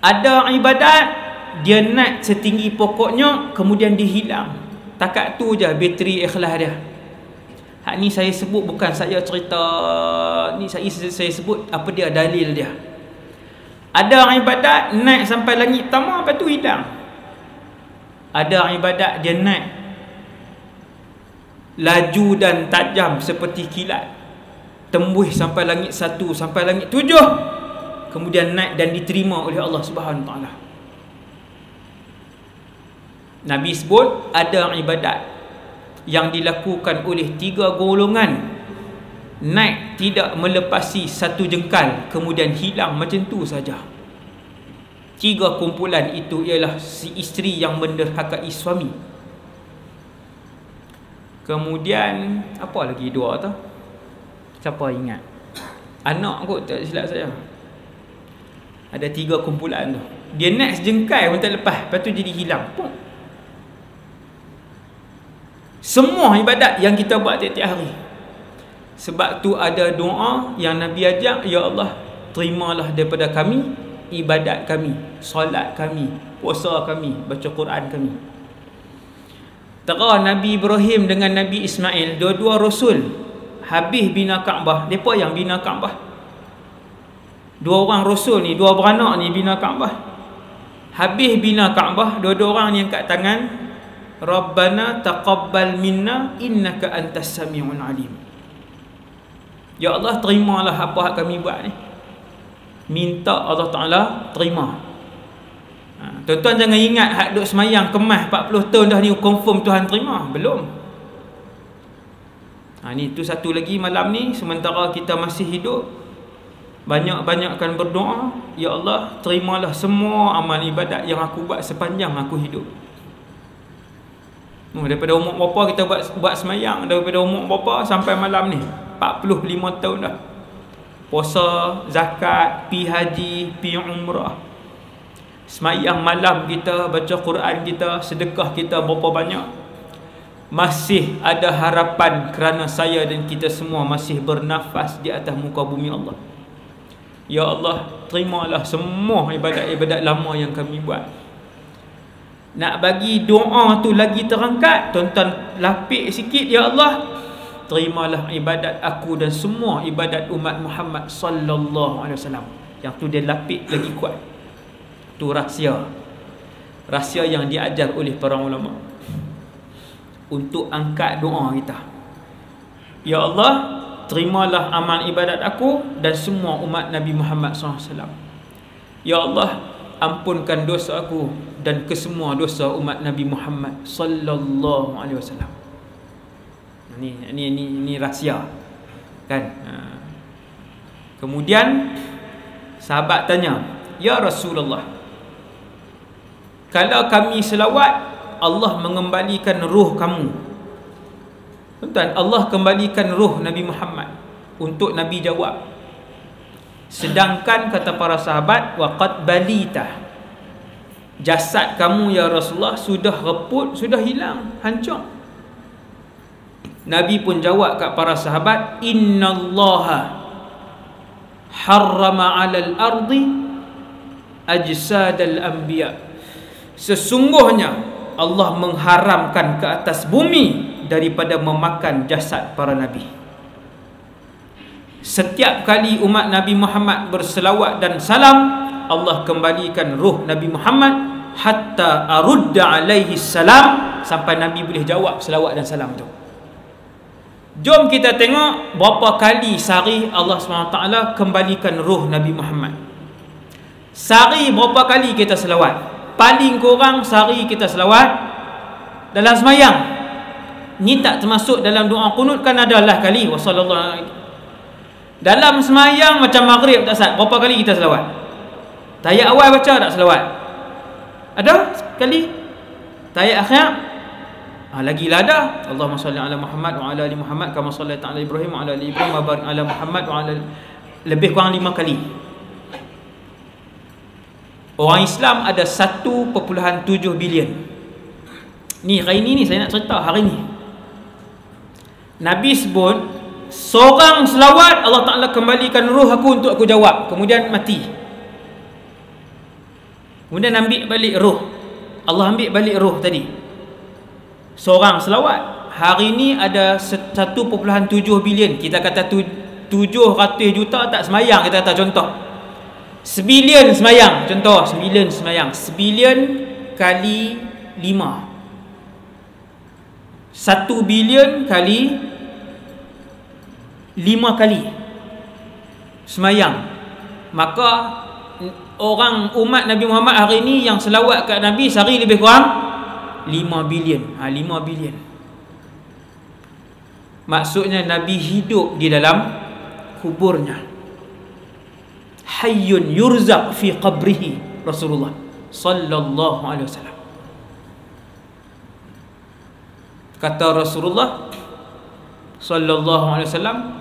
Ada ibadat dia naik setinggi pokoknya kemudian dia hilang. Takat tu je bateri ikhlas dia. Hak ni saya sebut bukan saya cerita ni, saya sebut apa dia dalil dia. Ada ibadat naik sampai langit pertama, lepas tu hilang. Ada ibadat dia naik laju dan tajam seperti kilat, tembus sampai langit 1, sampai langit 7, kemudian naik dan diterima oleh Allah Subhanahu Wa Taala. Nabi sebut ada ibadat yang dilakukan oleh 3 golongan, naik tidak melepasi 1 jengkal kemudian hilang macam tu saja. 3 kumpulan itu ialah si isteri yang menderhakai suami. Kemudian apa lagi 2 tu? Siapa ingat? Anak kot tak silap saya. Ada 3 kumpulan tu. Dia naik sejengkal pun tak lepas, lepas tu jadi hilang. Pum. Semua ibadat yang kita buat tiap-tiap hari. Sebab tu ada doa yang Nabi ajak, ya Allah, terimalah daripada kami ibadat kami, solat kami, puasa kami, baca Quran kami. Tera Nabi Ibrahim dengan Nabi Ismail, dua-dua rasul habis bina Kaabah. Depa yang bina Kaabah. 2 orang rasul ni, 2 beranak ni bina Kaabah. Habis bina Kaabah, dua-dua orang ni angkat tangan, Rabbana taqabbal minna innaka antas sami'un alim. Ya Allah, terimalah apa yang kami buat ni. Minta Allah Ta'ala terima. Tuan-tuan jangan ingat hak duk semayang kemas 40 tahun dah ni confirm Tuhan terima. Belum. Ni tu satu lagi malam ni, sementara kita masih hidup, banyak-banyakkan berdoa, ya Allah, terimalah semua amal ibadat yang aku buat sepanjang aku hidup. Daripada umur berapa kita buat semayang, daripada umur berapa sampai malam ni 45 tahun dah. Puasa, zakat, pi haji, pi umrah, semayang malam kita, baca Quran kita, sedekah kita berapa banyak. Masih ada harapan kerana saya dan kita semua masih bernafas di atas muka bumi Allah. Ya Allah, terimalah semua ibadat-ibadat lama yang kami buat. Nak bagi doa tu lagi terangkat, tuan-tuan lapik sikit, ya Allah, terimalah ibadat aku dan semua ibadat umat Muhammad sallallahu alaihi wasallam. Yang tu dia lapik lagi kuat. Tu rahsia. Rahsia yang diajar oleh para ulama untuk angkat doa kita. Ya Allah, terimalah amal ibadat aku dan semua umat Nabi Muhammad SAW. Ya Allah, ampunkan dosa aku dan kesemua dosa umat Nabi Muhammad sallallahu alaihi wasallam. Ini rahsia. Kan? Kemudian sahabat tanya, "Ya Rasulullah, kalau kami selawat, Allah mengembalikan ruh kamu." Tuan-tuan, Allah kembalikan ruh Nabi Muhammad. Untuk Nabi jawab, sedangkan kata para sahabat, waqad balita, jasad kamu ya Rasulullah sudah reput, sudah hilang, hancur. Nabi pun jawab kat para sahabat, innallaha harrama 'alal ardi ajsadal anbiya, sesungguhnya Allah mengharamkan ke atas bumi daripada memakan jasad para nabi. Setiap kali umat Nabi Muhammad berselawat dan salam, Allah kembalikan ruh Nabi Muhammad hatta arudda alaihi salam, sampai Nabi boleh jawab selawat dan salam tu. Jom kita tengok berapa kali sehari Allah SWT kembalikan ruh Nabi Muhammad. Sehari berapa kali kita selawat? Paling kurang sehari kita selawat dalam semayang. Ni tak termasuk dalam doa qunut, kan adalah kali wasallallahu. Dalam semayang macam maghrib tak sah, berapa kali kita selawat? Tahiyat awal baca tak selawat? Ada sekali. Tahiyat akhir lagilah ada. Allahumma salli ala Muhammad wa ala ali Muhammad kama sallaita ala Ibrahim wa ala ali Ibrahim wa barik ala Muhammad wa ala, lebih kurang 5 kali. Orang Islam ada 1.7 bilion. Ni hari ni saya nak cerita hari ni. Nabi sebut, seorang selawat Allah Ta'ala kembalikan ruh aku untuk aku jawab, kemudian mati. Kemudian ambil balik ruh. Allah ambil balik ruh tadi. Seorang selawat. Hari ni ada 1.7 bilion. Kita kata 700 juta tak semayang, kita kata contoh. Sebilion semayang, contoh. Sebilion semayang. Sebilion kali 5. 1 bilion kali 5 kali semayang. Maka orang umat Nabi Muhammad hari ni yang selawat kat Nabi sehari lebih kurang 5 bilion. 5 bilion. Maksudnya Nabi hidup di dalam kuburnya. Hayyun yurzaq fi qabrihi Rasulullah sallallahu alaihi wasallam. Kata Rasulullah sallallahu alaihi wasallam,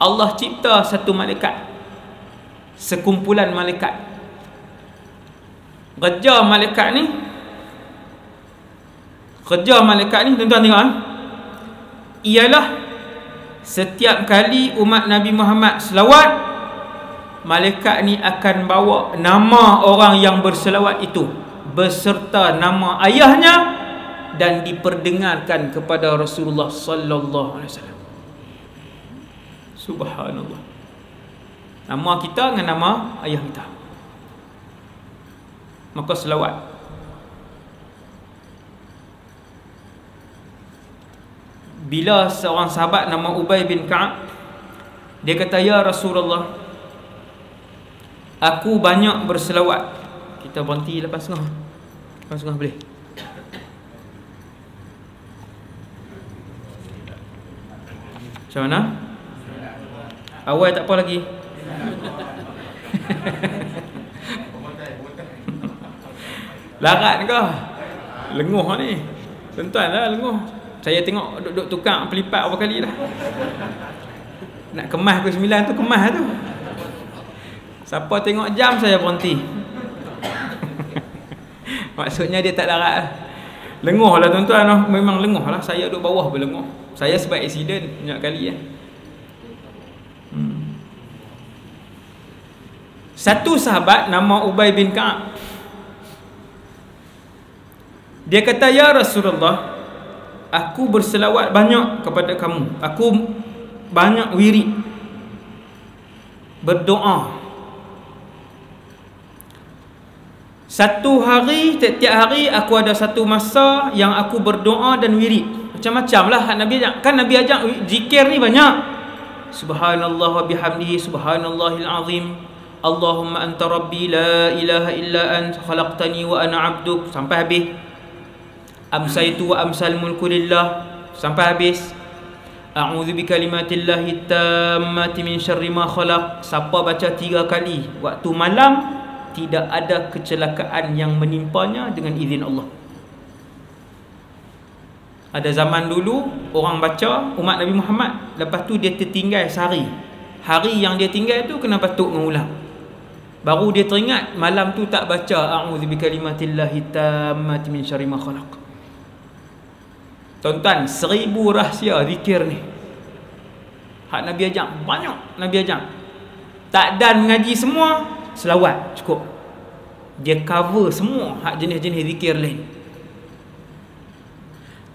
Allah cipta satu malaikat, sekumpulan malaikat. Kerja malaikat ni tuan-tuan tengok, ialah setiap kali umat Nabi Muhammad selawat, malaikat ni akan bawa nama orang yang berselawat itu beserta nama ayahnya dan diperdengarkan kepada Rasulullah sallallahu alaihi wasallam. Subhanallah. Nama kita dengan nama ayah kita. Maka selawat. Bila seorang sahabat nama Ubay bin Ka'ab, dia kata, ya Rasulullah, aku banyak berselawat. Kita berhenti lepas setengah. Lepas setengah boleh. Macam mana? Awal tak apa lagi. Larat ke? Lenguh ni. Tuan-tuan lah lenguh. Saya tengok duduk tukang pelipat berapa kali dah. Nak kemas pukul 9 tu, kemas tu. Siapa tengok jam, saya berhenti. Maksudnya dia tak larat lah. Lenguh lah tuan-tuan. Memang lenguh lah. Saya duduk bawah pun lenguh. Saya sebab accident banyak kali ya. Satu sahabat nama Ubay bin Ka'ab, dia kata, ya Rasulullah, aku berselawat banyak kepada kamu. Aku banyak wirid, berdoa. Satu hari, tiap-tiap hari aku ada satu masa yang aku berdoa dan wirid. Macam-macam lah Nabi ajak. Kan Nabi ajak zikir ni banyak. Subhanallah wa bihamdihi, subhanallahil azim. Allahumma anta rabbi la ilaha illa ant khalaqtani wa ana abduk, sampai habis. Amsaitu wa amsal mulku lillah, sampai habis. A'udzu bikalimatillahi tammati min syarri ma khalaq. Siapa baca 3 kali waktu malam, tidak ada kecelakaan yang menimpanya dengan izin Allah. Ada zaman dulu orang baca umat Nabi Muhammad, lepas tu dia tertinggal sehari. Hari yang dia tinggal tu kena batuk mengulang. Baru dia teringat malam tu tak baca a'udzu bikalimatillahi tammati min syarri ma khalaq. Tuan-tuan, 1000 rahsia zikir ni. Hak Nabi ajak banyak, Nabi ajak. Tak dan mengaji semua, selawat cukup. Dia cover semua hak jenis-jenis zikir lain.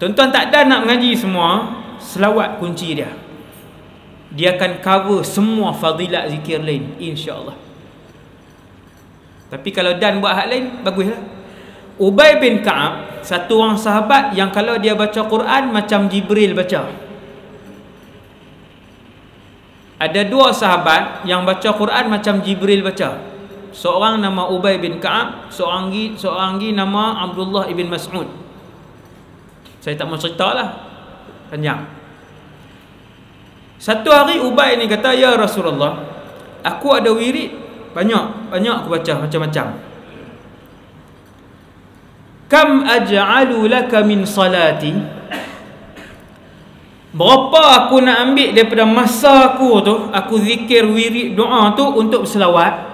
Tuan-tuan, tak dan nak mengaji semua, selawat kunci dia. Dia akan cover semua fadilat zikir lain, insya-Allah. Tapi kalau dan buat hak lain, baguslah. Ubay bin Ka'ab, satu orang sahabat yang kalau dia baca Quran macam Jibril baca. Ada 2 sahabat yang baca Quran macam Jibril baca. Seorang nama Ubay bin Ka'ab, seorang lagi nama Abdullah ibn Mas'ud. Saya tak mau cerita lah, panjang. Satu hari Ubay ni kata, ya Rasulullah, aku ada wirid banyak aku baca macam-macam. Kam aj'alu laka min salati, berapa aku nak ambil daripada masa aku tu, aku zikir wirid doa tu untuk berselawat.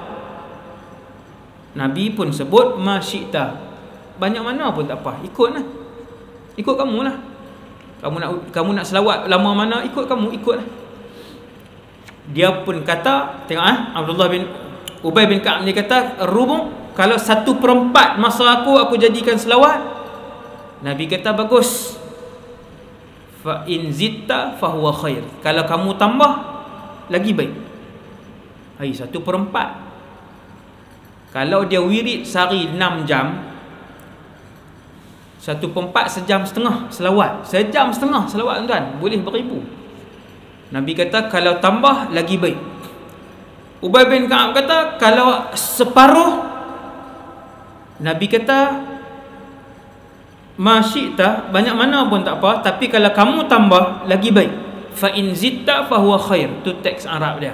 Nabi pun sebut masyita, banyak mana pun tak apa, ikutlah, ikut kamu lah. Kamu nak selawat lama mana, ikut kamu, ikutlah. Dia pun kata, tengok Abdullah bin Ubay bin Ka'ab dia kata, rubu', kalau 1/4 masa aku jadikan selawat. Nabi kata, bagus. Fa in zitta fahuwa khair, kalau kamu tambah lagi baik. 1/4. Kalau dia wirid sehari 6 jam, 1/4 sejam setengah selawat. Sejam setengah selawat tuan, boleh beribu. Nabi kata kalau tambah lagi baik. Ubay bin Ka'ab kata kalau separuh, Nabi kata masyita, banyak mana pun tak apa, tapi kalau kamu tambah lagi baik. Fa in zitta fahuwa khair, tu teks Arab dia.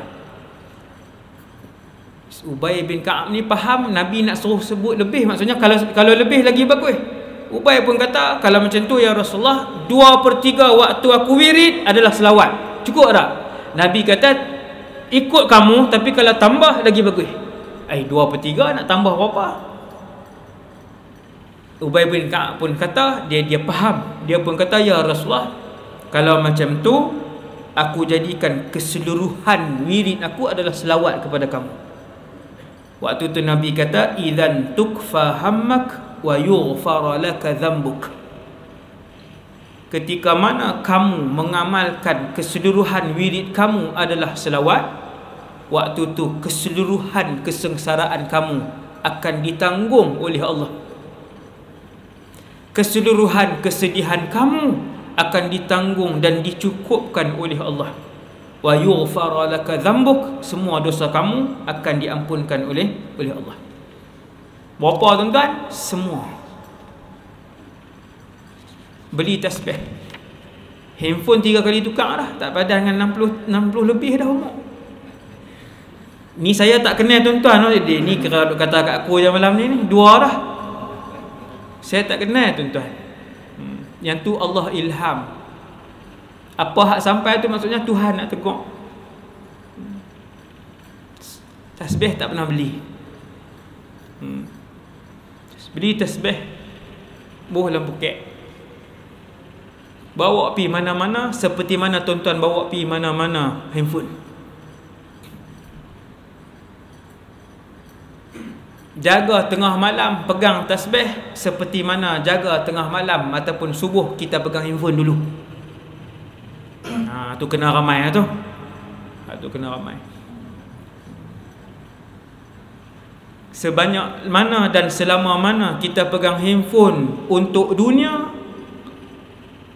Ubay bin Ka'ab ni faham Nabi nak suruh sebut lebih, maksudnya kalau lebih lagi bagus. Ubay pun kata kalau macam tu ya Rasulullah, 2/3 waktu aku wirid adalah selawat, cukup tak? Nabi kata ikut kamu, tapi kalau tambah lagi bagus. 2/3 nak tambah berapa? Ubay bin Ka'ab pun kata dia faham. Dia pun kata ya Rasulullah, kalau macam tu aku jadikan keseluruhan wirid aku adalah selawat kepada kamu. Waktu tu Nabi kata idzan tukfa hammak wa yughfar laka dhanbuk. Ketika mana kamu mengamalkan keseluruhan wirid kamu adalah selawat, waktu tu keseluruhan kesengsaraan kamu akan ditanggung oleh Allah. Keseluruhan kesedihan kamu akan ditanggung dan dicukupkan oleh Allah. Wa yughfar laka dhanbuk, semua dosa kamu akan diampunkan oleh Allah. Berapa tuan-tuan? Semua. Beli tasbih, handphone 3 kali tukar dah, tak padan dengan 60 lebih dah umur. Ni saya tak kenal tuan-tuan. Ni kira kata kat aku je malam ni 2 dah. Saya tak kenal tuan-tuan. Yang tu Allah ilham. Apa hak sampai tu maksudnya Tuhan nak tegur. Tasbih tak pernah beli. Beli tasbih buh dalam poket, bawa pi mana-mana, seperti mana tuan-tuan bawa pi mana-mana handphone. Jaga tengah malam pegang tasbih seperti mana jaga tengah malam ataupun subuh kita pegang handphone dulu. Tu kena ramai tu. Tu kena ramai. Sebanyak mana dan selama mana kita pegang handphone untuk dunia,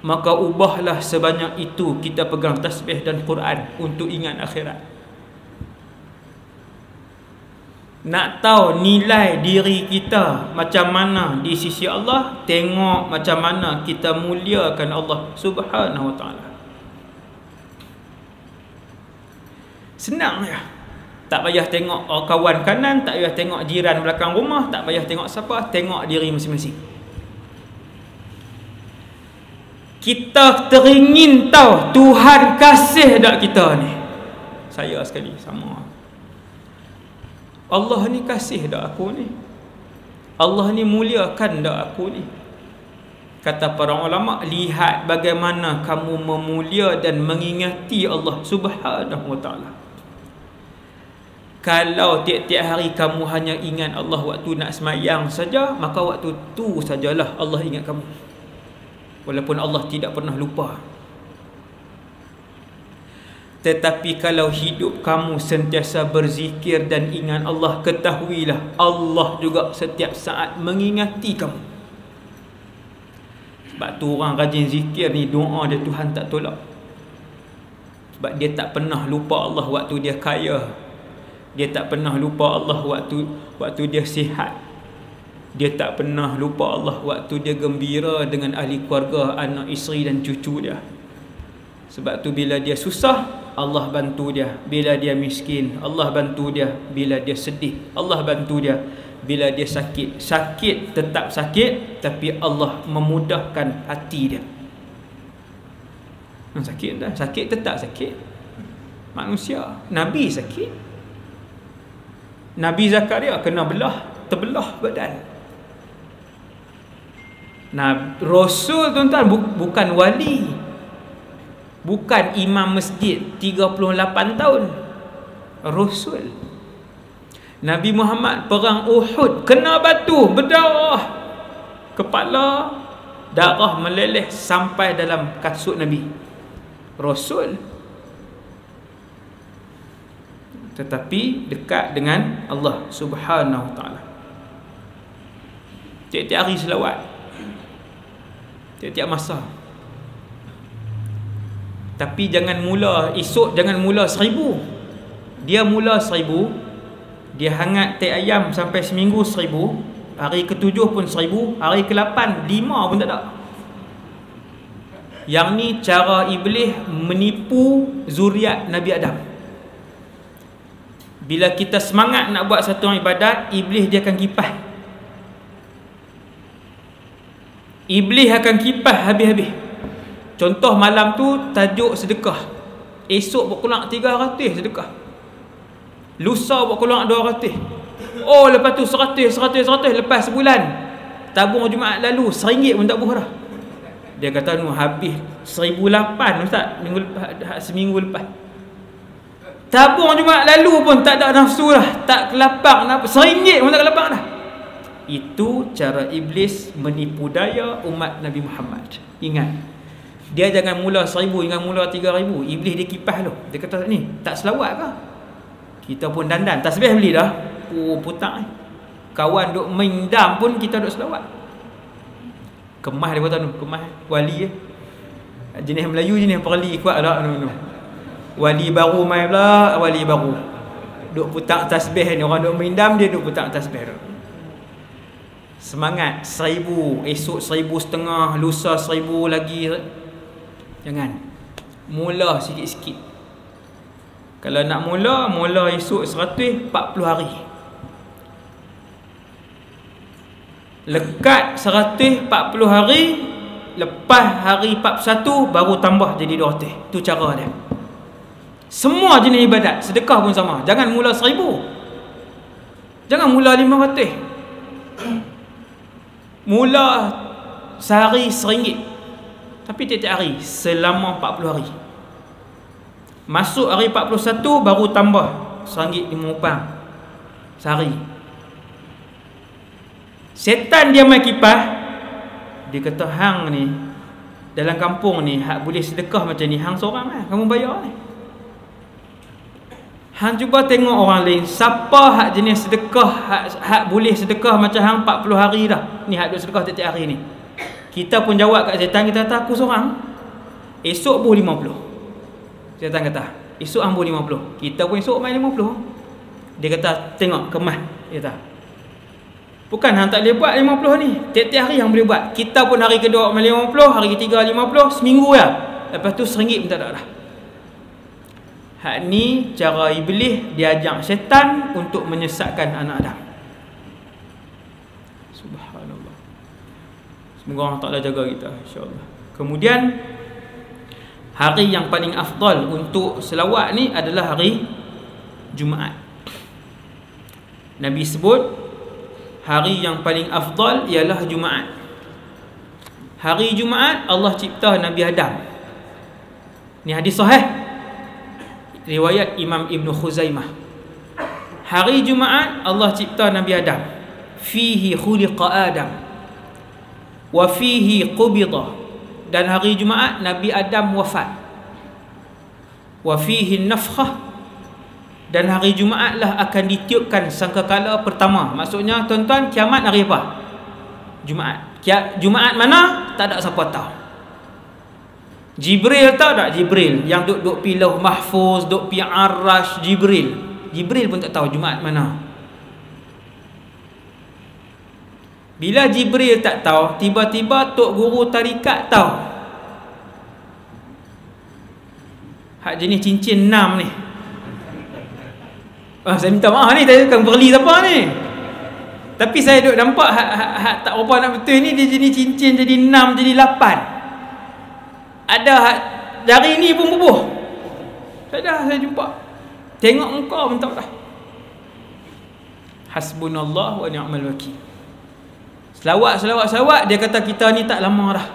maka ubahlah sebanyak itu kita pegang tasbih dan Quran untuk ingat akhirat. Nak tahu nilai diri kita macam mana di sisi Allah, tengok macam mana kita muliakan Allah Subhanahu Wa Taala. Senang ya. Tak payah tengok kawan kanan, tak payah tengok jiran belakang rumah, tak payah tengok siapa, tengok diri masing-masing. Kita teringin tahu Tuhan kasih tak kita ni. Saya sekali sama. Allah ni kasih tak aku ni? Allah ni muliakan tak aku ni? Kata para ulama, lihat bagaimana kamu memulia dan mengingati Allah Subhanahu Wa Taala. Kalau tiap-tiap hari kamu hanya ingat Allah waktu nak semayang saja, maka waktu tu sajalah Allah ingat kamu. Walaupun Allah tidak pernah lupa. Tetapi kalau hidup kamu sentiasa berzikir dan ingat Allah, ketahuilah Allah juga setiap saat mengingati kamu. Sebab tu orang rajin zikir ni, doa dia Tuhan tak tolak. Sebab dia tak pernah lupa Allah waktu dia kaya. Dia tak pernah lupa Allah waktu dia sihat. Dia tak pernah lupa Allah waktu dia gembira dengan ahli keluarga, anak isteri dan cucu dia. Sebab tu bila dia susah, Allah bantu dia. Bila dia miskin, Allah bantu dia. Bila dia sedih, Allah bantu dia. Bila dia sakit, sakit tetap sakit, tapi Allah memudahkan hati dia. Sakit dah, sakit tetap sakit. Manusia, Nabi sakit. Nabi Zakaria kena terbelah badan. Rasul tuan-tuan bukan wali, bukan imam masjid 38 tahun. Rasul. Nabi Muhammad perang Uhud kena batu, berdarah kepala, darah meleleh sampai dalam kasut Nabi. Rasul. Tetapi dekat dengan Allah Subhanahu Wa Taala. Tiap-tiap hari selawat, tiap-tiap masa. Tapi jangan mula esok, jangan mula 1000. Dia mula 1000, dia hangat teh ayam sampai seminggu 1000, hari ke-7 pun 1000, hari ke-8 5 pun tak ada. Yang ni cara iblis menipu zuriat Nabi Adam. Bila kita semangat nak buat satu ibadat, iblis dia akan kipas. Iblis akan kipas habis-habis. Contoh malam tu tajuk sedekah. Esok berkurang 300 sedekah. Lusa berkurang 200. Oh, lepas tu 100 lepas sebulan. Tabung Jumaat lalu RM1 pun tak buah dah. Dia kata nu habis 1008 Ustaz seminggu lepas. Tabung Jumaat lalu pun tak ada nafsu dah, tak kelapang nak RM1 pun tak kelapang dah. Itu cara iblis menipu daya umat Nabi Muhammad. Ingat, dia jangan mula 1000, jangan mula 3000. Iblis dia kipas tu. Dia kata ni tak selawat ke? Kita pun dandan, tasbih beli dah. Oh putak. Kawan duk main dam pun kita duk selawat. Kemas dia kata tu, kemas wali jenis Melayu, jenis perli kuat lah no. Wali baru mai pula, wali baru duk putak tasbih ni, orang duk merindam dia duk putak tasbih tu. Semangat 1000, esok 1500, lusa 1000 lagi. Jangan. Mula sikit-sikit. Kalau nak mula esok 100, 40 hari. Lekat 140 hari, lepas hari 41 baru tambah jadi 200. Itu cara dia. Semua jenis ibadat, sedekah pun sama. Jangan mula 1000, jangan mula 500, mula sehari RM1, tapi tiap-tiap hari selama 40 hari. Masuk hari 41 baru tambah RM1.50 sehari. Setan dia main kipas. Dia kata, hang ni dalam kampung ni hak boleh sedekah macam ni, hang seorang lah, kamu bayar ni. Hang cuba tengok orang lain, siapa hak jenis sedekah, hak boleh sedekah macam hang 40 hari dah. Ni hak duk sedekah tiap-tiap hari ni. Kita pun jawab kat setan, kita kata aku seorang, esok pun 50. Setan kata, esok hang pun 50. Kita pun esok main 50. Dia kata, tengok kemas. Dia kata, bukan hang tak boleh buat 50 ni, tiap-tiap hari hang boleh buat. Kita pun hari kedua main 50, hari ketiga 50, seminggu lah. Lepas tu RM1 pun tak ada dah. Hak ni cara iblis diajak syaitan untuk menyesatkan anak Adam. Subhanallah. Semoga Allah Ta'ala jaga kita, insya-Allah. Kemudian hari yang paling afdal untuk selawat ni adalah hari Jumaat. Nabi sebut hari yang paling afdal ialah Jumaat. Hari Jumaat Allah cipta Nabi Adam. Ni hadis sahih, riwayat Imam Ibn Khuzaimah. Hari Jumaat Allah cipta Nabi Adam. Fihi khuliqa Adam wa fihi qubida. Dan hari Jumaat Nabi Adam wafat. Wa fihi nafkhah. Dan hari Jumaat lah akan ditiupkan sangkakala pertama. Maksudnya tuan-tuan, kiamat hari apa? Jumaat. Jumaat mana? Tak ada siapa tahu. Jibril tahu tak? Jibril yang duk pi Lauh Mahfuz, duk pi Arash. Jibril pun tak tahu Jumaat mana. Bila Jibril tak tahu, tiba-tiba tok guru tarikat tahu. Hak jenis cincin 6 ni. Saya minta maaf ni, saya bukan beli siapa ni. Tapi saya duk nampak hak tak berapa nak betul ni, dia jenis cincin jadi 6, jadi 8. Ada hak jari ni pun bubuh. Saya jumpa. Tengok muka pun tak dah. Hasbunallah wa ni'mal wakil. Selawat dia kata kita ni tak lama dah.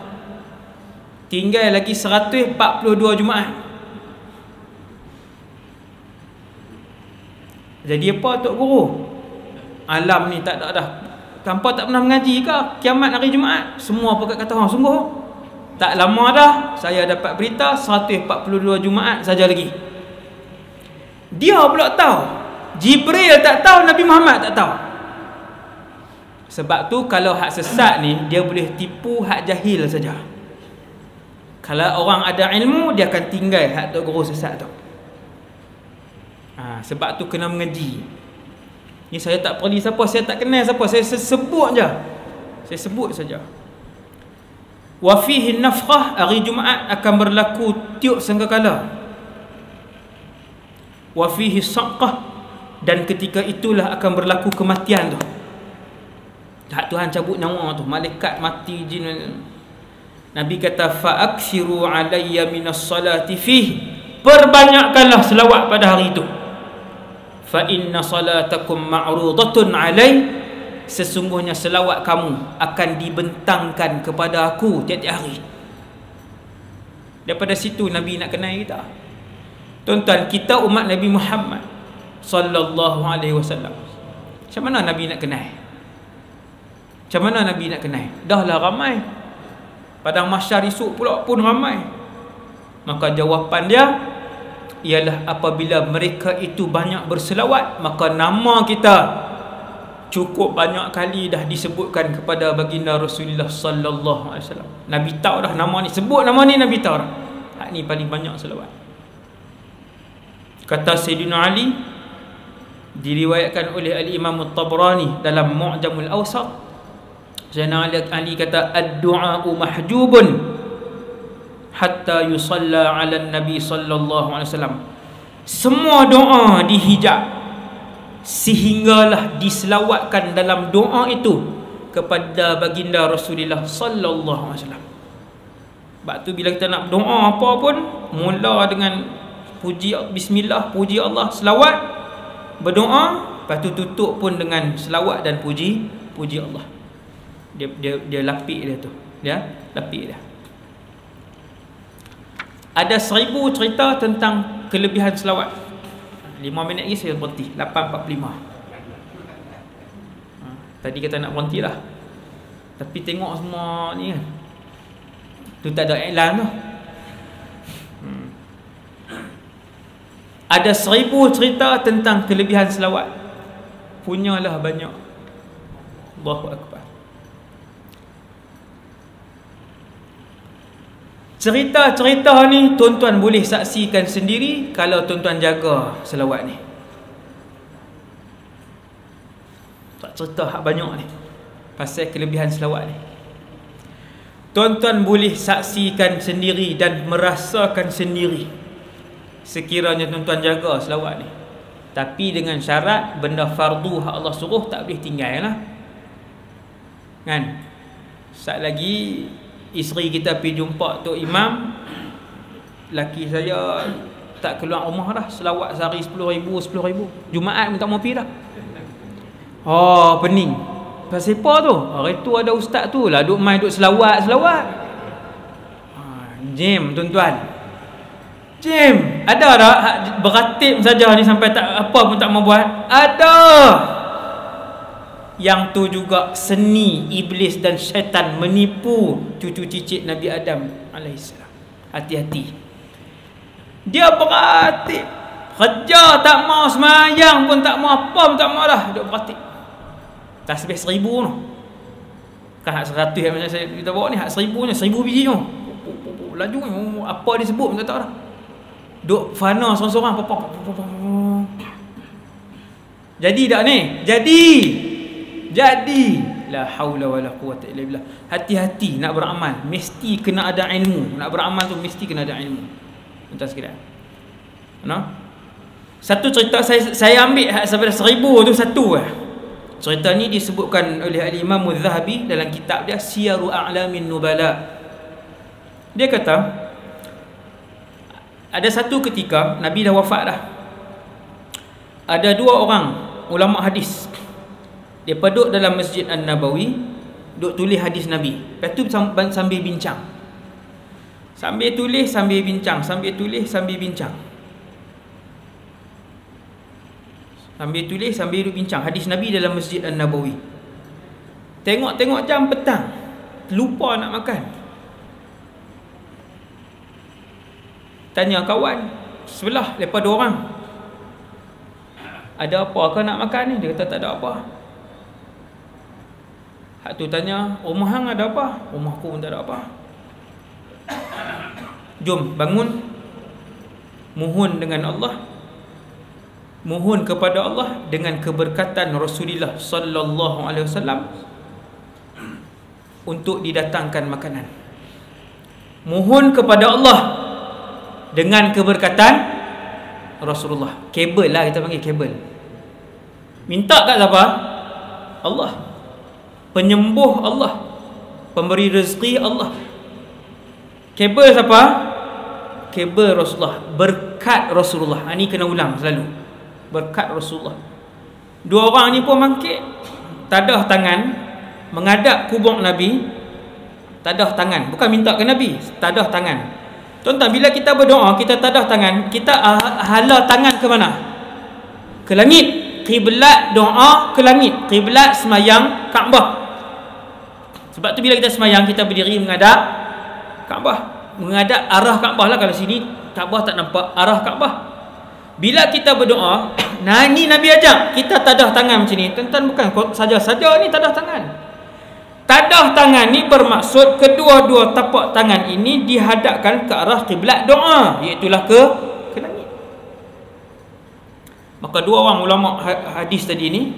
Tinggal lagi 142 Jumaat. Jadi apa Tok Guru? Alam ni tak ada dah. Tanpa tak pernah mengaji ke? Kiamat hari Jumaat. Semua pakat kata, sungguh tak lama dah saya dapat berita 142 Jumaat saja lagi. Dia pula tahu. Jibril tak tahu, Nabi Muhammad tak tahu. Sebab tu kalau hak sesat ni, dia boleh tipu hak jahil saja. Kalau orang ada ilmu, dia akan tinggal hak Tok Guru sesat tu. Sebab tu kena mengaji. Ni saya tak perli siapa, saya tak kenal siapa, saya sebut je. Saya sebut saja. Wa fihi nafkhah, hari Jumaat akan berlaku tiup sangkakala. Wa fihi saqah, dan ketika itulah akan berlaku kematian tu. Hak Tuhan cabut nyawa tu, malaikat mati, jin. Nabi kata, fa aksiru alayya minas salati fihi, perbanyakkanlah selawat pada hari itu. Fa inna salatakum ma'rudatun alai, sesungguhnya selawat kamu akan dibentangkan kepada aku tiap-tiap hari. Daripada situ Nabi nak kenal kita. Tuan-tuan, kita umat Nabi Muhammad sallallahu alaihi wasallam, macam mana Nabi nak kenal? Macam mana Nabi nak kenal? Dah lah ramai. Padang mahsyar esok pula pun ramai. Maka jawapan dia ialah apabila mereka itu banyak berselawat, maka nama kita cukup banyak kali dah disebutkan kepada baginda Rasulullah sallallahu alaihi wasallam. Nabi tahu dah nama ni, sebut nama ni Nabi tahu dah. Hak ni paling banyak selawat. Kata Sayyidina Ali, diriwayatkan oleh Al-Imam At-Tabrani dalam Mu'jamul Awsat, Sayyidina Ali kata, ad-du'a'u mahjubun hatta yusalla ala Nabi sallallahu alaihi wasallam. Semua doa dihijab sehinggalah diselawatkan dalam doa itu kepada baginda Rasulullah sallallahu alaihi wasallam. Sebab tu bila kita nak berdoa apa pun, mula dengan puji bismillah, puji Allah, selawat, berdoa, lepas tu tutup pun dengan selawat dan puji Allah. Dia lapik dia tu. Dia lapik dia. Ada 1000 cerita tentang kelebihan selawat. 5 minit lagi saya berhenti. 8.45. Tadi kata nak berhenti lah, tapi tengok semua ni kan, tu tak ada iklan tu. Ada 1000 cerita tentang kelebihan selawat. Punyalah banyak. Allahu Akbar. Cerita-cerita ni tuan-tuan boleh saksikan sendiri kalau tuan-tuan jaga selawat ni. Tak cerita hak banyak ni pasal kelebihan selawat ni. Tuan-tuan boleh saksikan sendiri dan merasakan sendiri sekiranya tuan-tuan jaga selawat ni. Tapi dengan syarat benda fardu hak Allah suruh tak boleh tinggal lah. Kan? Sat lagi isteri kita pergi jumpa Tok Imam, laki saya tak keluar rumah dah, selawat sehari 10,000. Jumaat pun tak mau pergi dah. Oh, pening. Pasal apa tu? Hari tu ada ustaz tu lah duk main duk selawat. Jam tuan-tuan. Jam. Ada tak beratib saja ni sampai tak apa pun tak mau buat? Ada. Yang tu juga seni iblis dan syaitan menipu cucu cicit Nabi Adam alaihissalam. Hati-hati. Dia beratib. Kerja tak mau, semayang pun tak mau, apa pun tak mau dah, duk beratib. Tasbih 1000 tu. Kan hak 100 yang macam saya kita bawa ni, hak 1000 nya, 1000 biji tu. Laju ni, apa disebut pun tak tahu dah. Duk fana sorang-sorang. Jadi tak ni? Jadi. La haula wala quwwata illa billah. Hati-hati nak beramal, mesti kena ada ilmu. Nak beramal tu mesti kena ada ilmu. Tuan sekalian. Satu cerita saya ambil sampai 1000 tu satu lah. Cerita ni disebutkan oleh Al-Imam Al-Zahabi dalam kitab dia Siyaru A'lamin Nubala. Dia kata ada satu ketika Nabi dah wafat dah. Ada 2 orang ulama hadis. Dia duduk dalam Masjid An-Nabawi, duk tulis hadis Nabi. Lepas tu sambil bincang. Sambil tulis, sambil bincang. Sambil tulis, sambil bincang. Sambil tulis, sambil bincang hadis Nabi dalam Masjid An-Nabawi. Tengok-tengok jam petang, lupa nak makan. Tanya kawan sebelah, lepas 2 orang, ada apa kau nak makan ni? Dia kata tak ada apa. Hak tu tanya, rumah hang ada apa? Rumahku pun tak ada apa. Jom bangun, mohon dengan Allah, mohon kepada Allah dengan keberkatan Rasulullah sallallahu alaihi wasallam untuk didatangkan makanan. Mohon kepada Allah dengan keberkatan Rasulullah. Kabel lah, kita panggil kabel. Minta kat siapa? Allah. Penyembuh Allah, pemberi rezeki Allah. Kabel siapa? Kabel Rasulullah, berkat Rasulullah. Ini kena ulang selalu. Berkat Rasulullah. 2 orang ni pun bangkit, tadah tangan menghadap kubur Nabi. Tadah tangan, bukan minta ke Nabi, tadah tangan. Tuan-tuan, bila kita berdoa, kita tadah tangan, kita hala tangan ke mana? Ke langit. Kiblat doa ke langit, kiblat semayang Kaabah. Sebab tu bila kita semayang, kita berdiri menghadap Kaabah, menghadap arah Kaabah lah. Kalau sini Kaabah tak nampak, arah Kaabah. Bila kita berdoa, nah ni Nabi ajak kita tadah tangan macam ni. Tuan-tuan, bukan saja-saja ni tadah tangan. Tadah tangan ni bermaksud kedua-dua tapak tangan ini dihadapkan ke arah kiblat doa, iaitulah ke langit. Maka 2 orang ulama hadis tadi ni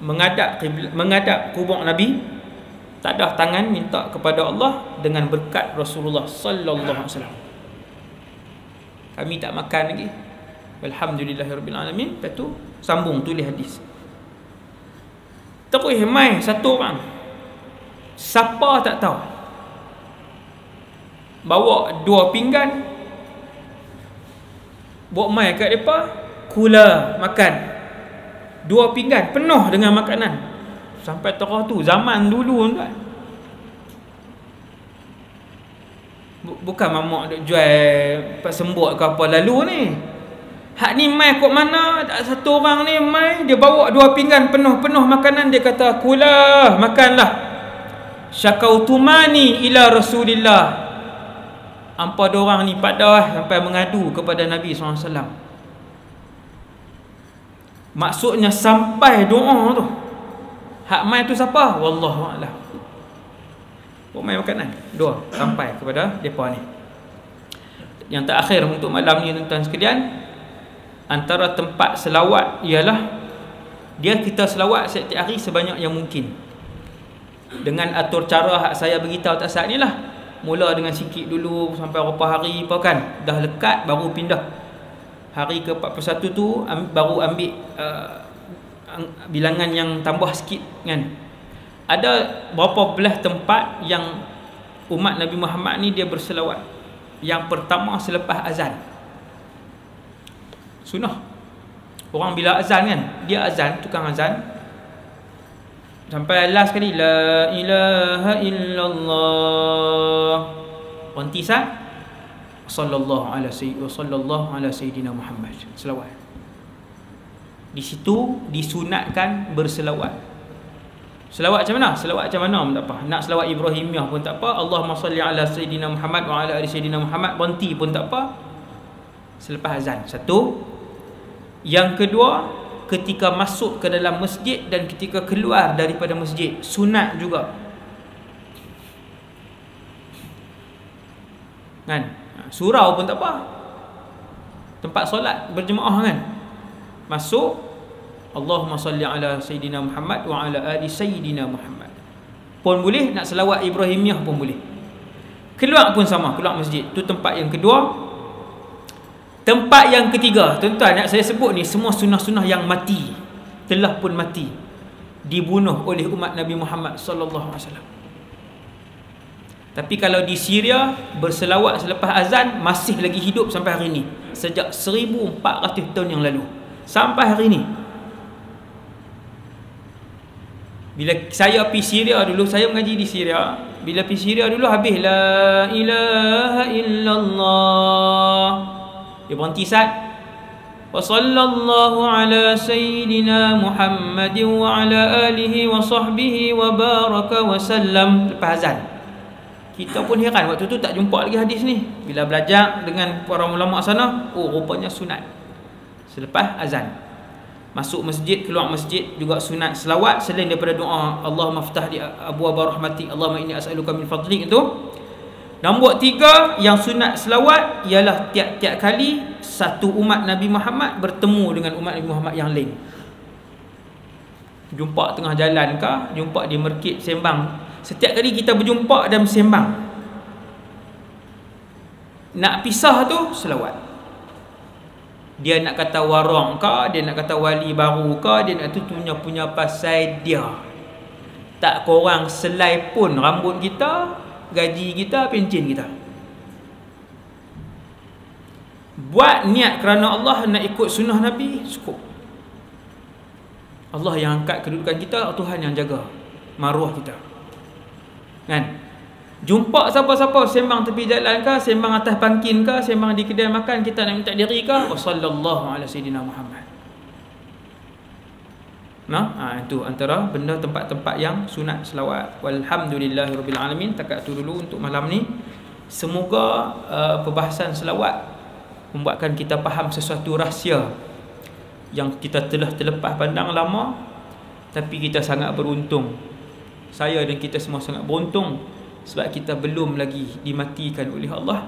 menghadap kubur Nabi, tadah tangan minta kepada Allah dengan berkat Rasulullah sallallahu alaihi wasallam. Kami tak makan lagi. Alhamdulillahirabbil alamin. Lepas tu sambung tulis hadis. Terus mai satu orang, siapa tak tahu, bawa 2 pinggan, bawa mai kat depa, kula makan. 2 pinggan penuh dengan makanan. Sampai tokoh tu zaman dulu kan. Bukan mamak duk jual sembut ke apa lalu ni. Hak ni mai kok mana, satu orang ni mai dia bawa 2 pinggan penuh-penuh makanan, dia kata kula makanlah. Syakautumani ila Rasulillah. Hampa dorang ni padah sampai mengadu kepada Nabi SAW. Maksudnya sampai doa tu. Hak mai tu siapa? Wallahu a'lam. Buat mai makanan 2 sampai kepada depa ni. Yang terakhir untuk malam ni tuan-tuan sekalian, antara tempat selawat ialah dia kita selawat setiap hari sebanyak yang mungkin. Dengan atur cara hak saya beritahu tak saat ni lah. Mula dengan sikit dulu sampai berapa hari apa kan. Dah lekat baru pindah. Hari ke-41 tu baru ambil bilangan yang tambah sikit kan. Ada berapa belah tempat yang umat Nabi Muhammad ni dia berselawat. Yang pertama selepas azan. Sunnah. Orang bila azan kan, dia azan, tukang azan, sampai last sekali la ilaha illallah. Berhenti sah. Sallallahu ala sayyidina Muhammad. Selawat. Di situ disunatkan berselawat. Selawat macam mana? Selawat macam mana pun tak apa. Nak selawat Ibrahimiyah pun tak apa. Allahumma salli ala sayyidina Muhammad wa ala ali sayyidina Muhammad, berhenti pun tak apa. Selepas azan. Satu. Yang kedua, ketika masuk ke dalam masjid dan ketika keluar daripada masjid, sunat juga. Kan? Surau pun tak apa. Tempat solat berjemaah kan. Masuk, Allahumma salli ala sayyidina Muhammad wa ala ali sayyidina Muhammad pun boleh. Nak selawat Ibrahimiyah pun boleh. Keluar pun sama, keluar masjid. Itu tempat yang kedua. Tempat yang ketiga, tuan-tuan, yang saya sebut ni semua sunnah-sunnah yang mati, telah pun mati, dibunuh oleh umat Nabi Muhammad sallallahu alaihi wasallam. Tapi kalau di Syria, berselawat selepas azan masih lagi hidup sampai hari ni. Sejak 1400 tahun yang lalu sampai hari ni. Bila saya pergi Syria dulu, saya mengaji di Syria. Bila pergi Syria dulu, habis la ilaha illallah, dia berhenti sat. Wa sallallahu ala sayyidina Muhammadin wa ala alihi wa sahbihi wa baraka wa sallam. Lepas azan. Kita pun heran, waktu tu tak jumpa lagi hadis ni. Bila belajar dengan para ulama sana, oh rupanya sunat selepas azan. Masuk masjid, keluar masjid juga sunat selawat selain daripada doa Allahumma ftah li abwaab rahmatik, Allahumma inni as'aluka min fadlik itu. Nombor 3 yang sunat selawat ialah tiap-tiap kali satu umat Nabi Muhammad bertemu dengan umat Nabi Muhammad yang lain. Jumpa tengah jalan kah, jumpa di masjid sembang. Setiap kali kita berjumpa dan bersembang, nak pisah tu selawat. Dia nak kata warang ke, dia nak kata wali baru ke, dia nak tu punya pasal dia. Tak korang selai pun rambut kita, gaji kita, pencen kita. Buat niat kerana Allah, nak ikut sunnah Nabi, cukup. Allah yang angkat kedudukan kita, Tuhan yang jaga maruah kita. Kan? Jumpa siapa-siapa sembang tepi jalan ke, sembang atas pangkin ke, sembang di kedai makan, kita nak minta diri ke, sallallahu ala sayyidina Muhammad. Nah, itu antara benda tempat-tempat yang sunat selawat. Walhamdulillahirabbil alamin. Takat tu dulu untuk malam ni. Semoga perbahasan selawat membuatkan kita faham sesuatu rahsia yang kita telah terlepas pandang lama, tapi kita sangat beruntung. Saya dan kita semua sangat beruntung sebab kita belum lagi dimatikan oleh Allah.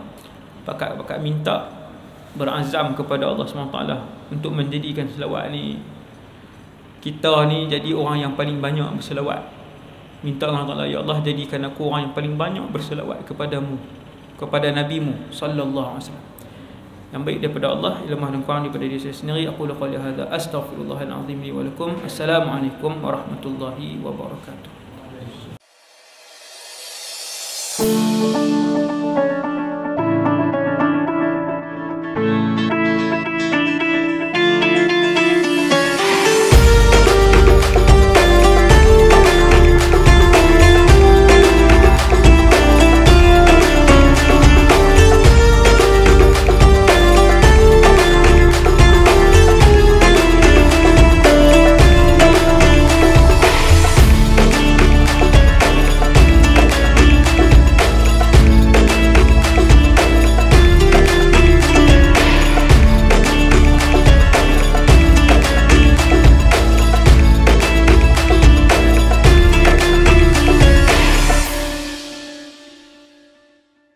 Bakat-bakat minta, berazam kepada Allah SWT untuk menjadikan selawat ni, kita ni jadi orang yang paling banyak berselawat. Minta Allah Ta'ala, ya Allah, jadikan aku orang yang paling banyak berselawat kepadamu, kepada Nabimu sallallahu alaihi wasallam. Yang baik daripada Allah, ilmu dan kurang daripada diri saya sendiri. Aku qali hadza astaghfirullahal azim li wa lakum. Assalamualaikum warahmatullahi wabarakatuh.